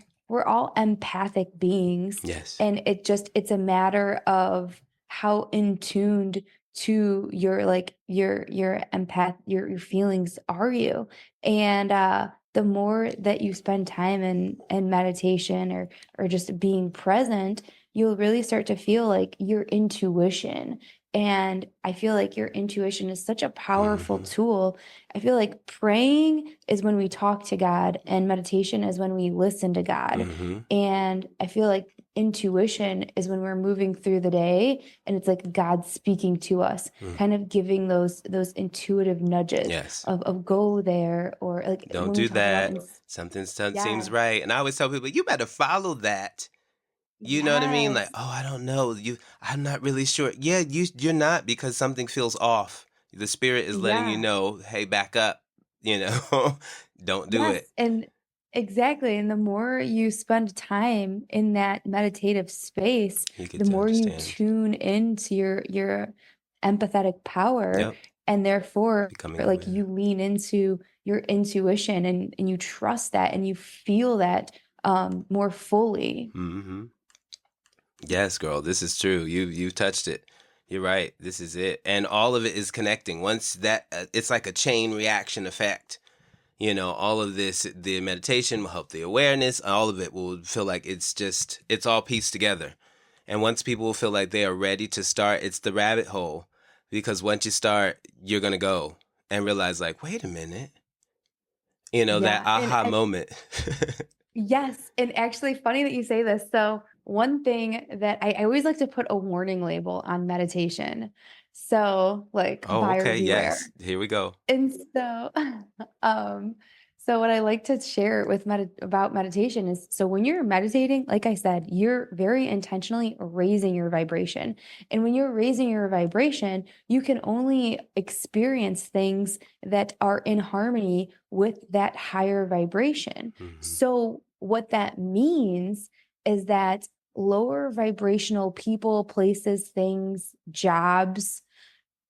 empathic beings, Yes. and it's a matter of how in tuned to your your empath your feelings are you, and the more that you spend time in meditation or just being present, you'll really start to feel like your intuition, and I feel like your intuition is such a powerful Mm-hmm. tool. I feel like praying is when we talk to God, and meditation is when we listen to God. Mm-hmm. And I feel like intuition is when we're moving through the day and it's like God speaking to us, Mm. kind of giving those intuitive nudges Yes. of go there, or like Don't when we do talk about that. Something seems yeah, right. And I always tell people, you better follow that. You know what I mean? Like, yes, oh, I don't know. I'm not really sure. Yeah, you're not, because something feels off. The spirit is letting you yeah. know, hey, back up. You know, don't do Yes, it. and exactly. And the more you spend time in that meditative space, You get the to more you understand. tune into your empathetic power, Yep, and therefore becoming like you aware. lean into your intuition, and you trust that and you feel that more fully. Hmm. Yes, girl, this is true. You touched it. You're right. This is it, and all of it is connecting. Once that, it's like a chain reaction effect. All of this, the meditation will help the awareness. All of it will feel like it's all pieced together. And once people will feel like they are ready to start, it's the rabbit hole. Because once you start, you're going to go and realize, like, wait a minute, that Yeah. aha moment. Yes, and actually funny that you say this. So one thing that I always like to put a warning label on meditation. So like Oh, buyer okay. beware. Yes. Here we go. And so, um, so what I like to share with about meditation is, so when you're meditating, like I said, you're very intentionally raising your vibration. And when you're raising your vibration, you can only experience things that are in harmony with that higher vibration. Hmm. So what that means is that lower vibrational people, places, things, jobs,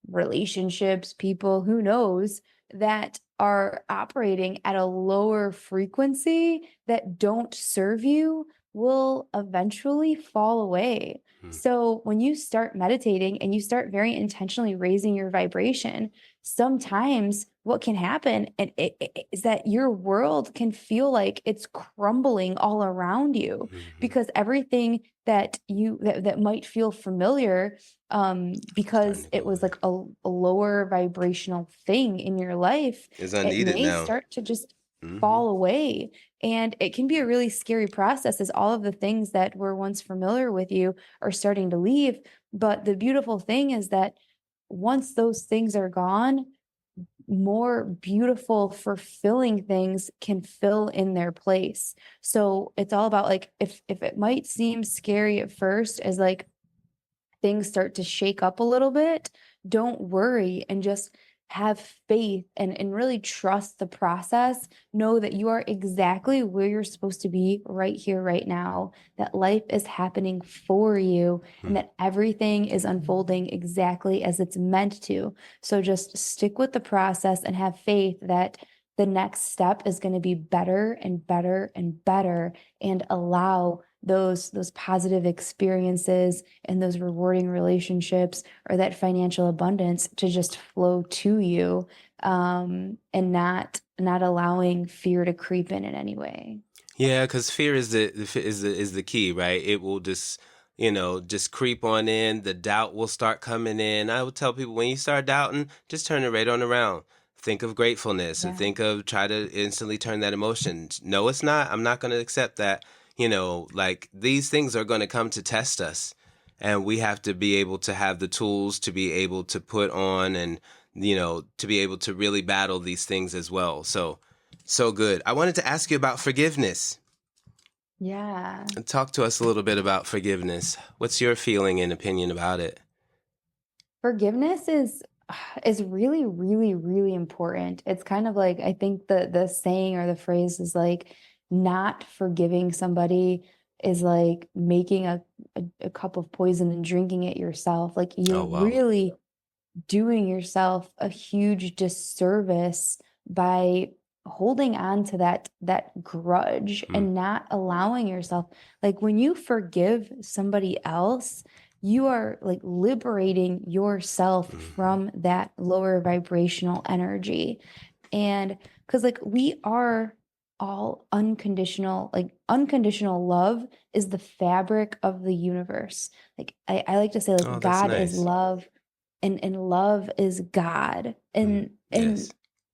relationships, people, who knows, that are operating at a lower frequency that don't serve you will eventually fall away. So when you start meditating and you start very intentionally raising your vibration, sometimes what can happen is that your world can feel like it's crumbling all around you, Hmm. because everything that might feel familiar, Starting because to it go was away. like a lower vibrational thing in your life, It's it unneeded may now. start to just Hmm. fall away. And it can be a really scary process, as all of the things that were once familiar with you are starting to leave. But the beautiful thing is that once those things are gone, more beautiful, fulfilling things can fill in their place. So it's all about, like, if it might seem scary at first, as like things start to shake up a little bit, don't worry and just have faith and really trust the process. Know that you are exactly where you're supposed to be right here, right now, that life is happening for you and that everything is unfolding exactly as it's meant to. So just stick with the process and have faith that the next step is going to be better and better and better, and allow those positive experiences and those rewarding relationships or that financial abundance to just flow to you, and not allowing fear to creep in any way. Yeah, because fear is the key, right? It will just, just creep on in. The doubt will start coming in. I would tell people, when you start doubting, just turn it right on around. Think of gratefulness and Yeah. try to instantly turn that emotion. No, it's not. I'm not going to accept that. Like, these things are going to come to test us, and we have to be able to have the tools to be able to put on, and, to be able to really battle these things as well. So good. I wanted to ask you about forgiveness. Yeah. Talk to us a little bit about forgiveness. What's your feeling and opinion about it? Forgiveness is really, really, really important. It's kind of like, I think the saying or the phrase is like, not forgiving somebody is like making a cup of poison and drinking it yourself. Like, you're Oh, wow. really doing yourself a huge disservice by holding on to that grudge Mm, and not allowing yourself, like, when you forgive somebody else, you are like liberating yourself mhm. from that lower vibrational energy. And because like we are all unconditional, like unconditional love is the fabric of the universe. Like I like to say, like, Oh, that's God is nice. love, and love is God. Mm, And yes.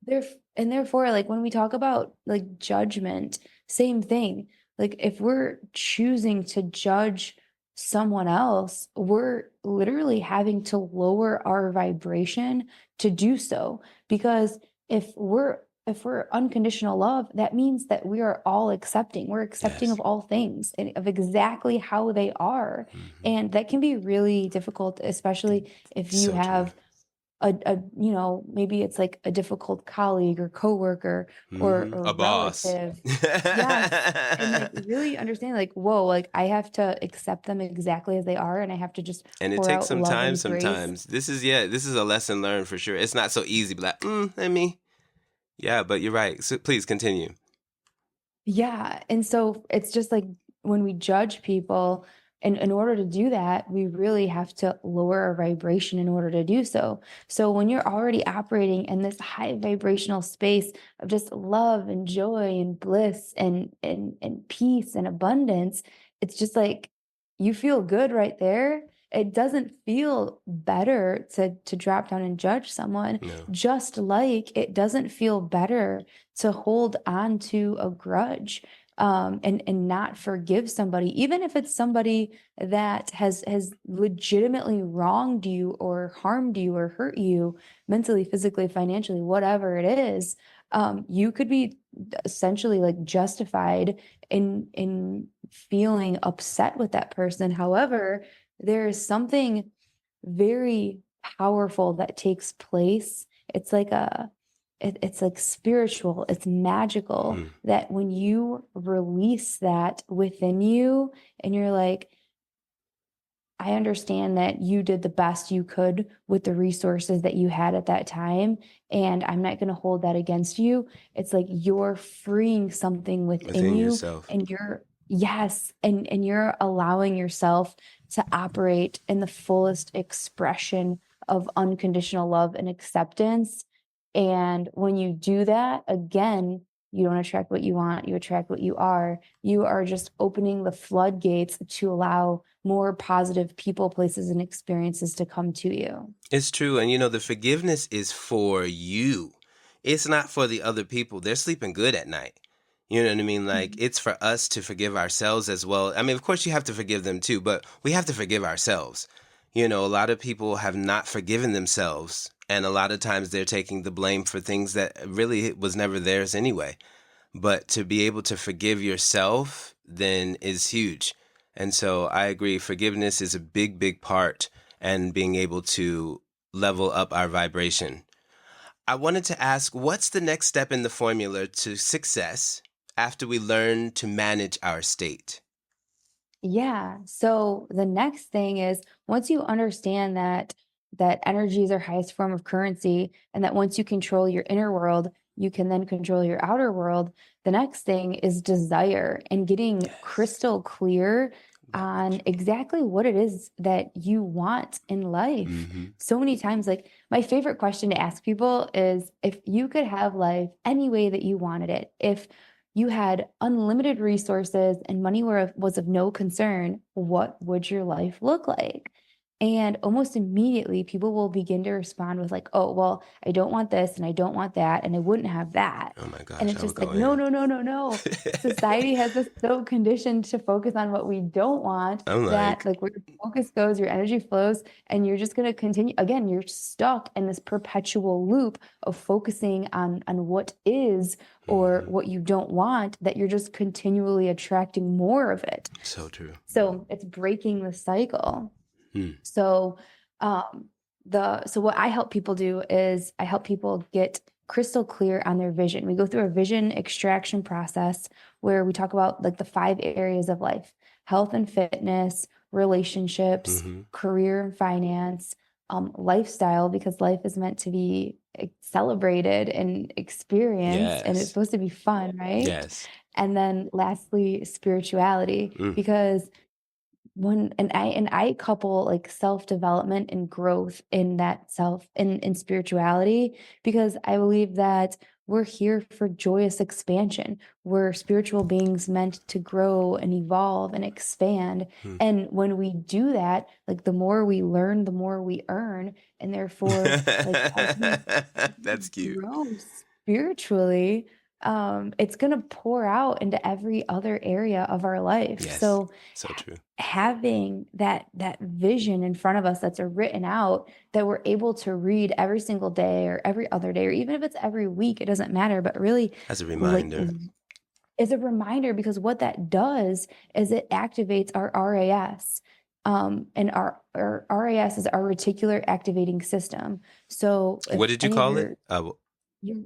there and therefore, like, when we talk about like judgment, same thing. Like, if we're choosing to judge someone else, we're literally having to lower our vibration to do so. Because if we're unconditional love, that means that we are all accepting. We're accepting Yes. of all things and of exactly how they are. Hmm. And that can be really difficult, especially if you So true. have maybe it's like a difficult colleague or coworker or A boss. relative. Yes. And like really understand, like, whoa, like I have to accept them exactly as they are, and I have to just And it pour takes out some love time and grace. sometimes. This is a lesson learned for sure. It's not so easy, but like, let me. Yeah, but you're right. So please continue. Yeah. And so it's just like when we judge people, and in order to do that, we really have to lower our vibration in order to do so. So when you're already operating in this high vibrational space of just love and joy and bliss and peace and abundance, it's just like you feel good right there. It doesn't feel better to drop down and judge someone, No. just like it doesn't feel better to hold on to a grudge, and not forgive somebody, even if it's somebody that has legitimately wronged you or harmed you or hurt you mentally, physically, financially, whatever it is. You could be essentially like justified in feeling upset with that person. However, there is something very powerful that takes place. It's like it's like spiritual, it's magical, Mm. that when you release that within you and you're like, I understand that you did the best you could with the resources that you had at that time, and I'm not going to hold that against you. It's like you're freeing something within Within you, yourself. and yes, and you're allowing yourself to operate in the fullest expression of unconditional love and acceptance. And when you do that, again, you don't attract what you want, you attract what you are. You are just opening the floodgates to allow more positive people, places, and experiences to come to you. It's true. And the forgiveness is for you. It's not for the other people. They're sleeping good at night. You know what I mean? Like, Mhm. it's for us to forgive ourselves as well. I mean, of course, you have to forgive them too, but we have to forgive ourselves. A lot of people have not forgiven themselves. And a lot of times they're taking the blame for things that really was never theirs anyway. But to be able to forgive yourself then is huge. And so I agree. Forgiveness is a big, big part. and being able to level up our vibration. I wanted to ask, what's the next step in the formula to success after we learn to manage our state? Yeah. So the next thing is once you understand that energy is our highest form of currency and that once you control your inner world, you can then control your outer world. The next thing is desire and getting Yes. crystal clear on Leverage. exactly what it is that you want in life. Mm-hmm. So many times, like my favorite question to ask people is if you could have life any way that you wanted it, if you had unlimited resources and money was of no concern, what would your life look like? And almost immediately, people will begin to respond with, like, oh, well, I don't want this and I don't want that, and I wouldn't have that. Oh my And gosh, it's I would just go like, no, in. no, no, no, no. Society has us so conditioned to focus on what we don't want I'm that, like, like, where your focus goes, your energy flows, and you're just going to continue. Again, you're stuck in this perpetual loop of focusing on what is or mm-hmm. what you don't want, that you're just continually attracting more of it. So true. So it's breaking the cycle. Hmm. So um so what I help people do is I help people get crystal clear on their vision. We go through a vision extraction process where we talk about like the 5 areas of life: health and fitness, relationships, Mm-hmm. career and finance, lifestyle, because life is meant to be celebrated and experienced and it's Yes. supposed to be fun, right? Yes. And then lastly, spirituality, Mm. because I couple like self-development and growth in that in spirituality, because I believe that we're here for joyous expansion. We're spiritual beings meant to grow and evolve and expand. Mm. And when we do that, like the more we learn, the more we earn. And therefore, like as we That's cute. grow spiritually, it's gonna pour out into every other area of our life. Yes. So So true. having that vision in front of us that's written out, that we're able to read every single day or every other day, or even if it's every week, it doesn't matter, but really As a like reminder. is a reminder, because what that does is it activates our RAS. And our RAS is our reticular activating system. So if What did you any of call it? your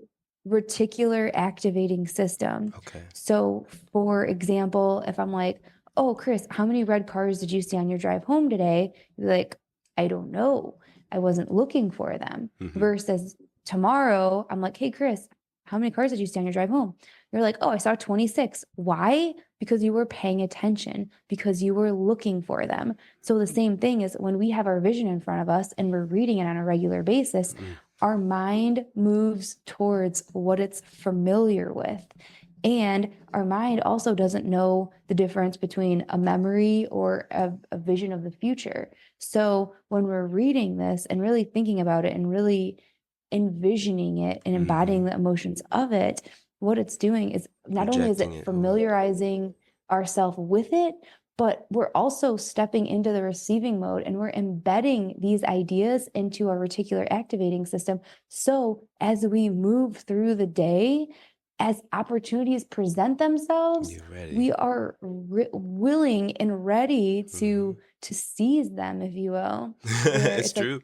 reticular activating system. Okay. So, for example, if I'm like, oh, Chris, how many red cars did you see on your drive home today? You're like, I don't know. I wasn't looking for them. Mm-hmm. Versus tomorrow, I'm like, hey, Chris, how many cars did you see on your drive home? You're like, oh, I saw 26. Why? Because you were paying attention, because you were looking for them. So the same thing is when we have our vision in front of us and we're reading it on a regular basis, Mm. our mind moves towards what it's familiar with. And our mind also doesn't know the difference between a memory or a vision of the future. So when we're reading this and really thinking about it and really envisioning it and Mm-hmm. embodying the emotions of it, what it's doing is not only is Projecting it it. familiarizing ourselves with it, but we're also stepping into the receiving mode and we're embedding these ideas into our reticular activating system. So as we move through the day, as opportunities present themselves, You're ready. we are willing and ready Mm-hmm. to seize them, if you will. Where It's it's like true.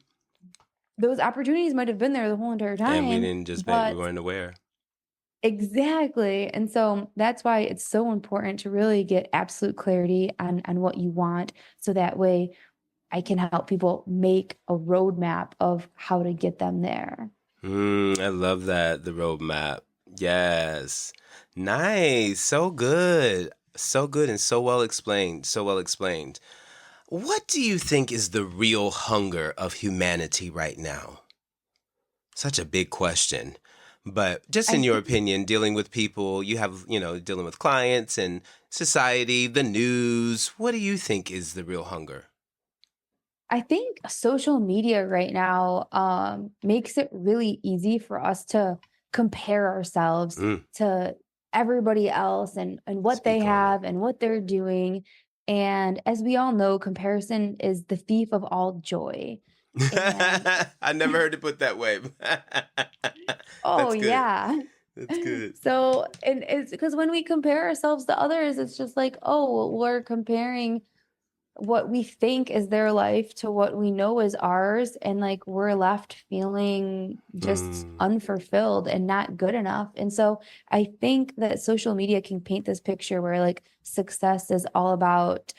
those opportunities might have been there the whole entire And we time, didn't just make, we but weren't aware. exactly. And so that's why it's so important to really get absolute clarity on what you want. So that way I can help people make a roadmap of how to get them there. I love that. The roadmap. Yes. Nice. So good. So good and so well explained. So well explained. What do you think is the real hunger of humanity right now? Such a big question. But just I in your think opinion, dealing with people, you have, dealing with clients and society, the news, what do you think is the real hunger? I think social media right now makes it really easy for us to compare ourselves Mm, to everybody else and what they speak on it. have and what they're doing. And as we all know, comparison is the thief of all joy. And I never heard it put that way. oh That's good. yeah. That's good. So, and it's because when we compare ourselves to others, it's just like, oh, we're comparing what we think is their life to what we know is ours, and like we're left feeling just unfulfilled and not good enough. And so I think that social media can paint this picture where like success is all about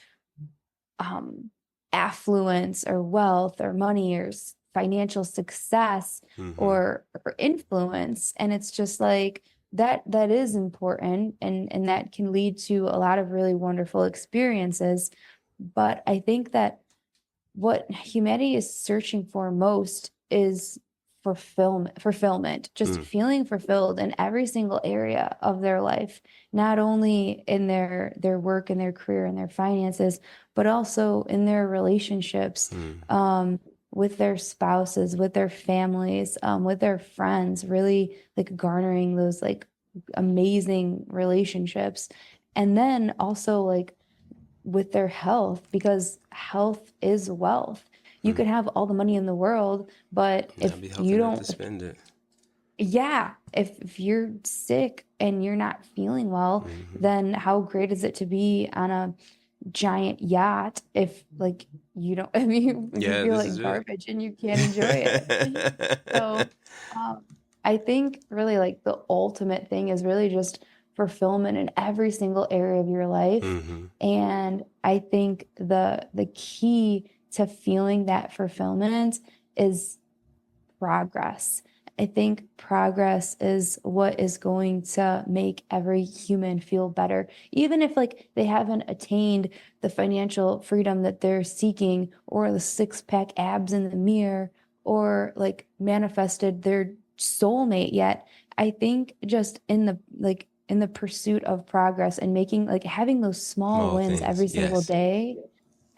um affluence or wealth or money or financial success or influence. And it's just like that is important, and that can lead to a lot of really wonderful experiences. But I think that what humanity is searching for most is fulfillment, just feeling fulfilled in every single area of their life, not only in their work and their career and their finances, but also in their relationships, with their spouses, with their families, with their friends, really like garnering those like amazing relationships. And then also like with their health, because health is wealth. You could have all the money in the world, but Not if be you healthy enough to don't, spend it. yeah, if you're sick and you're not feeling well, then how great is it to be on a giant yacht if like you don't, if you Yeah, feel this like is it. garbage and you can't enjoy it. So I think really like the ultimate thing is really just fulfillment in every single area of your life. And I think the key to feeling that fulfillment is progress. I think progress is what is going to make every human feel better. Even if like they haven't attained the financial freedom that they're seeking, or the six-pack abs in the mirror, or like manifested their soulmate yet. I think just in the pursuit of progress and making like having those small Small wins things. every single Yes. day,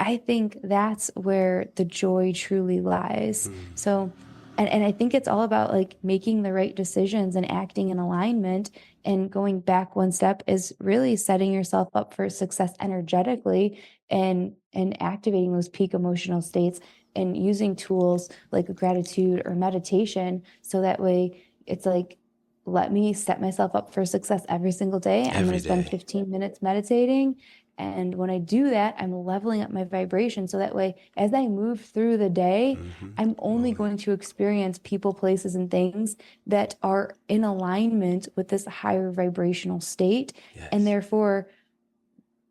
I think that's where the joy truly lies. So, and I think it's all about like making the right decisions and acting in alignment. And going back one step is really setting yourself up for success energetically, and activating those peak emotional states, and using tools like gratitude or meditation. So that way it's like, let me set myself up for success every single day. I'm going Every to spend day. 15 minutes meditating. And when I do that, I'm leveling up my vibration. So that way, as I move through the day, I'm only Moment. going to experience people, places, and things that are in alignment with this higher vibrational state. And Yes. therefore,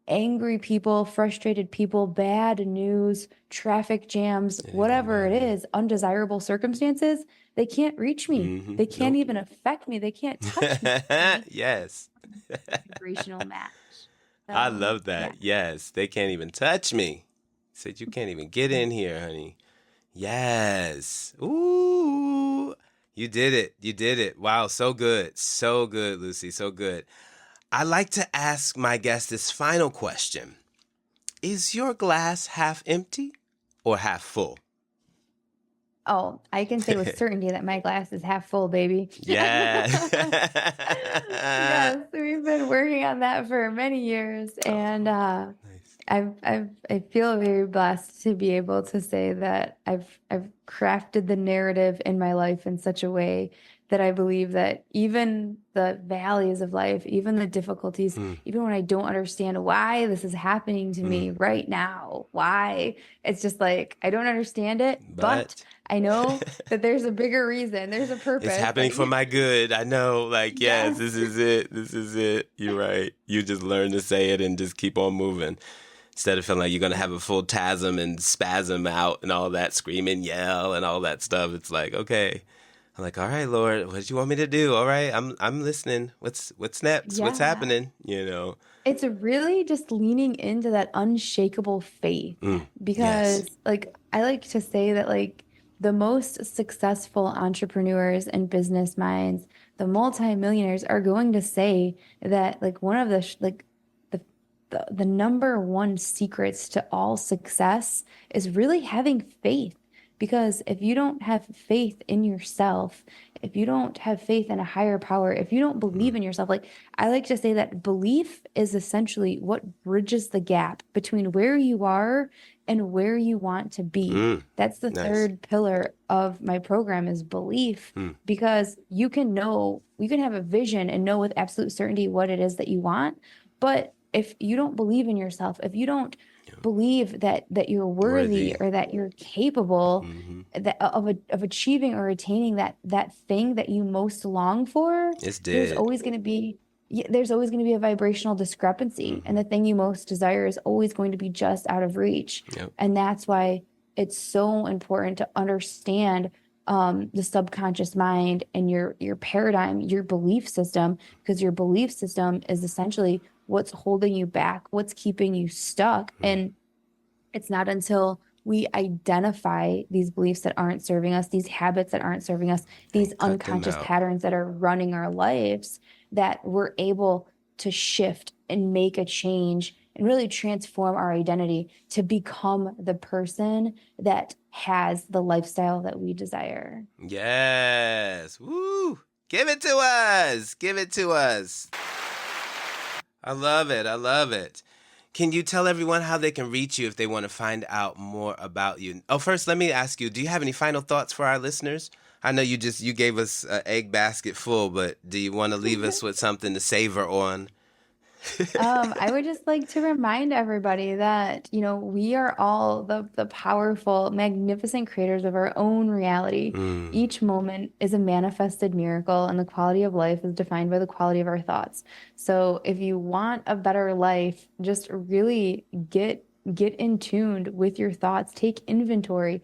angry people, frustrated people, bad news, traffic jams, It ain't gonna whatever it bother me. is, undesirable circumstances, they can't reach me. They can't Nope. even affect me. They can't touch me. Yes. Vibrational match. I So, love yeah. that. Yes. They can't even touch me. Said you can't even get in here, honey. Yes. Ooh. You did it. You did it. Wow. So good. So good, Lucie. So good. I like to ask my guest this final question. Is your glass half empty or half full? Oh, I can say with certainty that my glass is half full, baby. Yeah. Yes, we've been working on that for many years, and Nice. I feel very blessed to be able to say that I've crafted the narrative in my life in such a way that I believe that even the valleys of life, even the difficulties, even when I don't understand why this is happening to me right now, why, it's just like I don't understand it, but But I know that there's a bigger reason, there's a it's purpose. happening Like, for my good. I know. Like, yes, yes. this is it. This is it. You're right. You just learn to say it and just keep on moving. Instead of feeling like you're going to have a full tasm and spasm out and all that, scream and yell and all that stuff. It's like, okay. I'm like, all right, Lord, what do you want me to do? All right, I'm listening. What's next? What's Yeah. happening? You know? It's really just leaning into that unshakable faith, Yes. because like I like to say that like the most successful entrepreneurs and business minds, the multimillionaires, are going to say that like one of the the the number one secrets to all success is really having faith. Because if you don't have faith in yourself, if you don't have faith in a higher power, if you don't believe in yourself, like I like to say that belief is essentially what bridges the gap between where you are and where you want to be. That's the Nice. third pillar of my program, is belief, because you can have a vision and know with absolute certainty what it is that you want. But if you don't believe in yourself, if you don't believe that you're worthy Worthy. or that you're capable Hmm. of achieving or attaining that thing that you most long for, It's there's dead. always going to be there's always going to be a vibrational discrepancy, and Hmm. the thing you most desire is always going to be just out of reach. Yep. And that's why it's so important to understand the subconscious mind and your paradigm, your belief system, because your belief system is essentially what's holding you back, what's keeping you stuck. Mm. And it's not until we identify these beliefs that aren't serving us, these habits that aren't serving us, these And cut them unconscious out. patterns that are running our lives, that we're able to shift and make a change and really transform our identity to become the person that has the lifestyle that we desire. Yes. Woo. Give it to us. Give it to us. I love it. I love it. Can you tell everyone how they can reach you if they want to find out more about you? Oh, first, let me ask you, do you have any final thoughts for our listeners? I know you gave us an egg basket full, but do you want to leave us with something to savor on? I would just like to remind everybody that, we are all the powerful, magnificent creators of our own reality. Mm, Each moment is a manifested miracle, and the quality of life is defined by the quality of our thoughts. So if you want a better life, just really get in tuned with your thoughts, take inventory,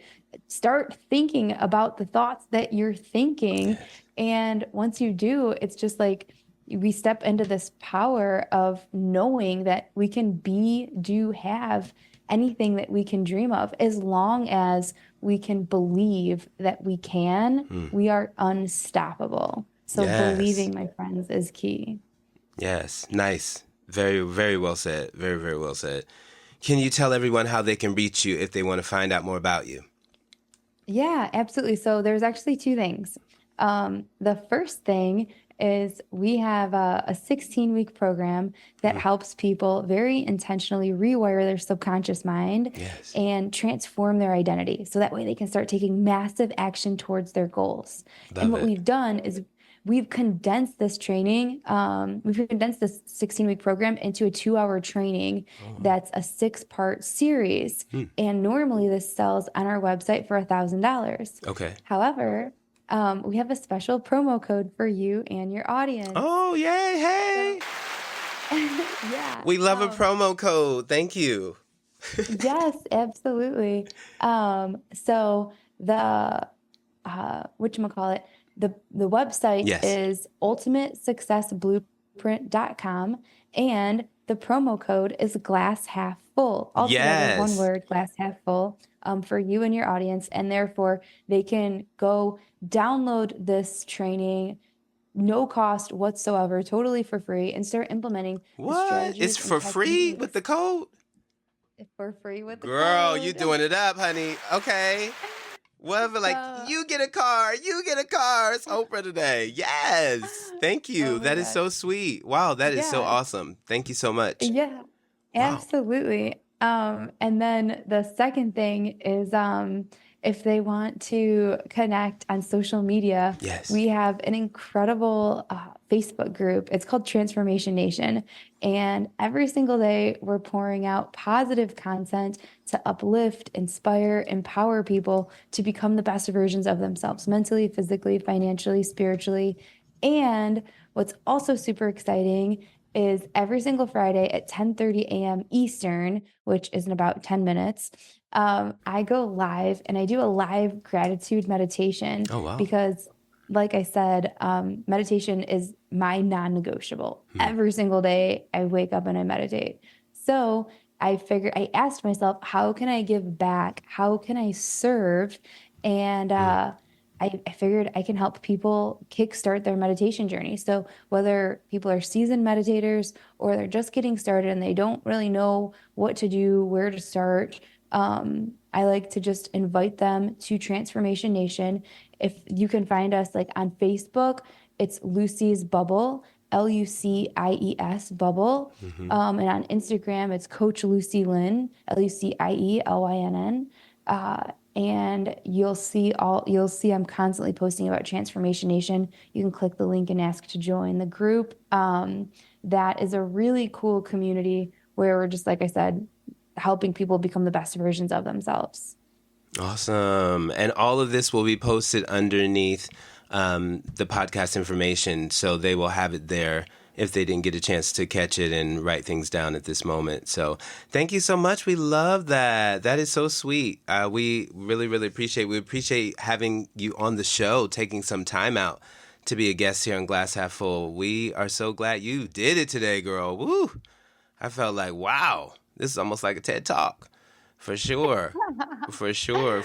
start thinking about the thoughts that you're thinking. yes. And once you do, it's just like we step into this power of knowing that we can be, do, have anything that we can dream of, as long as we can believe that we can. Mm, We are unstoppable. So yes. believing, my friends, is key. Yes. Nice. Very, very well said. Very, very well said. Can you tell everyone how they can reach you if they want to find out more about you? Yeah, absolutely. So there's actually two things. The first thing is we have a 16-week program that Mm, helps people very intentionally rewire their subconscious mind yes. and transform their identity. So that way they can start taking massive action towards their goals. And Love what it. we've done is we've condensed this training, we've condensed this 16-week program into a 2-hour training Oh. that's a 6-part series. Mm, And normally this sells on our website for $1,000. okay. However, we have a special promo code for you and your audience. Oh, yay. Hey. So, yeah. We love a promo code. Thank you. Yes, absolutely. So the whatchamacallit, the website Yes. is ultimatesuccessblueprint.com, and the promo code is glass half full. All together, one Yes. word, glass half full, for you and your audience, and therefore they can go download this training, no cost whatsoever, totally for free, and start implementing the What? It's strategies and for free with techniques the code? for free with the Girl, you code. doing it up, honey. Okay. Whatever, like, So, you get a car. You get a car. It's Oprah today. Yes. Thank you. oh my That is gosh. so sweet. Wow, that is so Yeah, awesome. Thank you so much. yeah, Wow. absolutely. And then the second thing is, if they want to connect on social media, Yes. we have an incredible Facebook group. It's called Transformation Nation. And every single day, we're pouring out positive content to uplift, inspire, empower people to become the best versions of themselves, mentally, physically, financially, spiritually. And what's also super exciting is every single Friday at 10:30 a.m. Eastern, which is in about 10 minutes, I go live and I do a live gratitude meditation Oh, wow. because, like I said, meditation is my non-negotiable. Hmm. Every single day, I wake up and I meditate. So I asked myself, how can I give back? How can I serve? And Hmm. I figured I can help people kickstart their meditation journey. So whether people are seasoned meditators or they're just getting started and they don't really know what to do, where to start, I like to just invite them to Transformation Nation. If you can find us like on Facebook, it's Lucie's Bubble, Lucies Bubble. Hmm. And on Instagram, it's Coach Lucie Lynn, Lucielynn. And you'll see I'm constantly posting about Transformation Nation. You can click the link and ask to join the group. That is a really cool community where we're just, like I said, helping people become the best versions of themselves. Awesome. And all of this will be posted underneath the podcast information, so they will have it there if they didn't get a chance to catch it and write things down at this moment. So thank you so much. We love that. That is so sweet. We really, really we appreciate having you on the show, taking some time out to be a guest here on Glass Half Full. We are so glad you did it today, girl. Woo! I felt like, wow, this is almost like a TED Talk. For sure. For sure.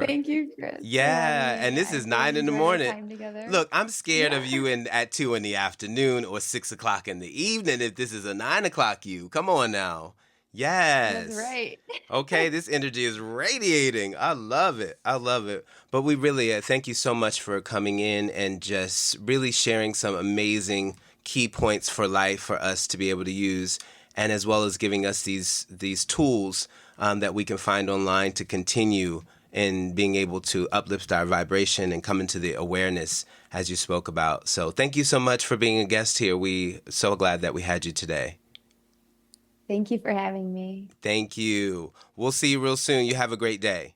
Thank you, Chris. Yeah, and this is 9 in the morning. Look, I'm scared of you at 2 in the afternoon or 6 o'clock in the evening if this is a 9 o'clock you. Come on now. Yes. That's right. Okay, this energy is radiating. I love it. But we really thank you so much for coming in and just really sharing some amazing key points for life for us to be able to use, and as well as giving us these tools that we can find online to continue in being able to uplift our vibration and come into the awareness as you spoke about. So thank you so much for being a guest here. We so glad that we had you today. Thank you for having me. Thank you. We'll see you real soon. You have a great day.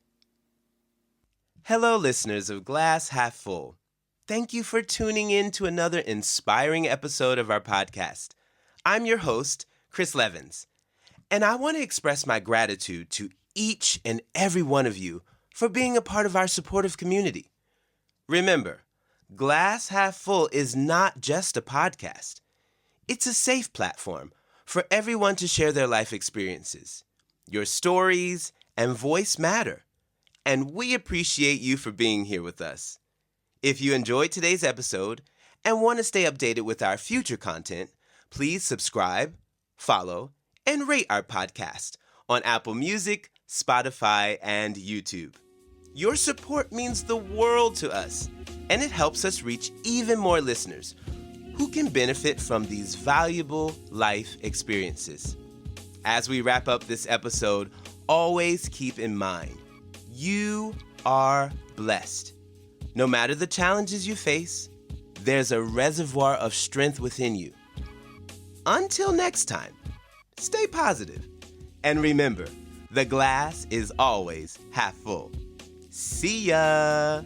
Hello, listeners of Glass Half Full. Thank you for tuning in to another inspiring episode of our podcast. I'm your host, Chris Levins. And I want to express my gratitude to each and every one of you for being a part of our supportive community. Remember, Glass Half Full is not just a podcast. It's a safe platform for everyone to share their life experiences. Your stories and voice matter, and we appreciate you for being here with us. If you enjoyed today's episode and want to stay updated with our future content, please subscribe, follow, and rate our podcast on Apple Music, Spotify, and YouTube. Your support means the world to us, and it helps us reach even more listeners who can benefit from these valuable life experiences. As we wrap up this episode, always keep in mind, you are blessed. No matter the challenges you face, there's a reservoir of strength within you. Until next time, stay positive. And remember, the glass is always half full. See ya!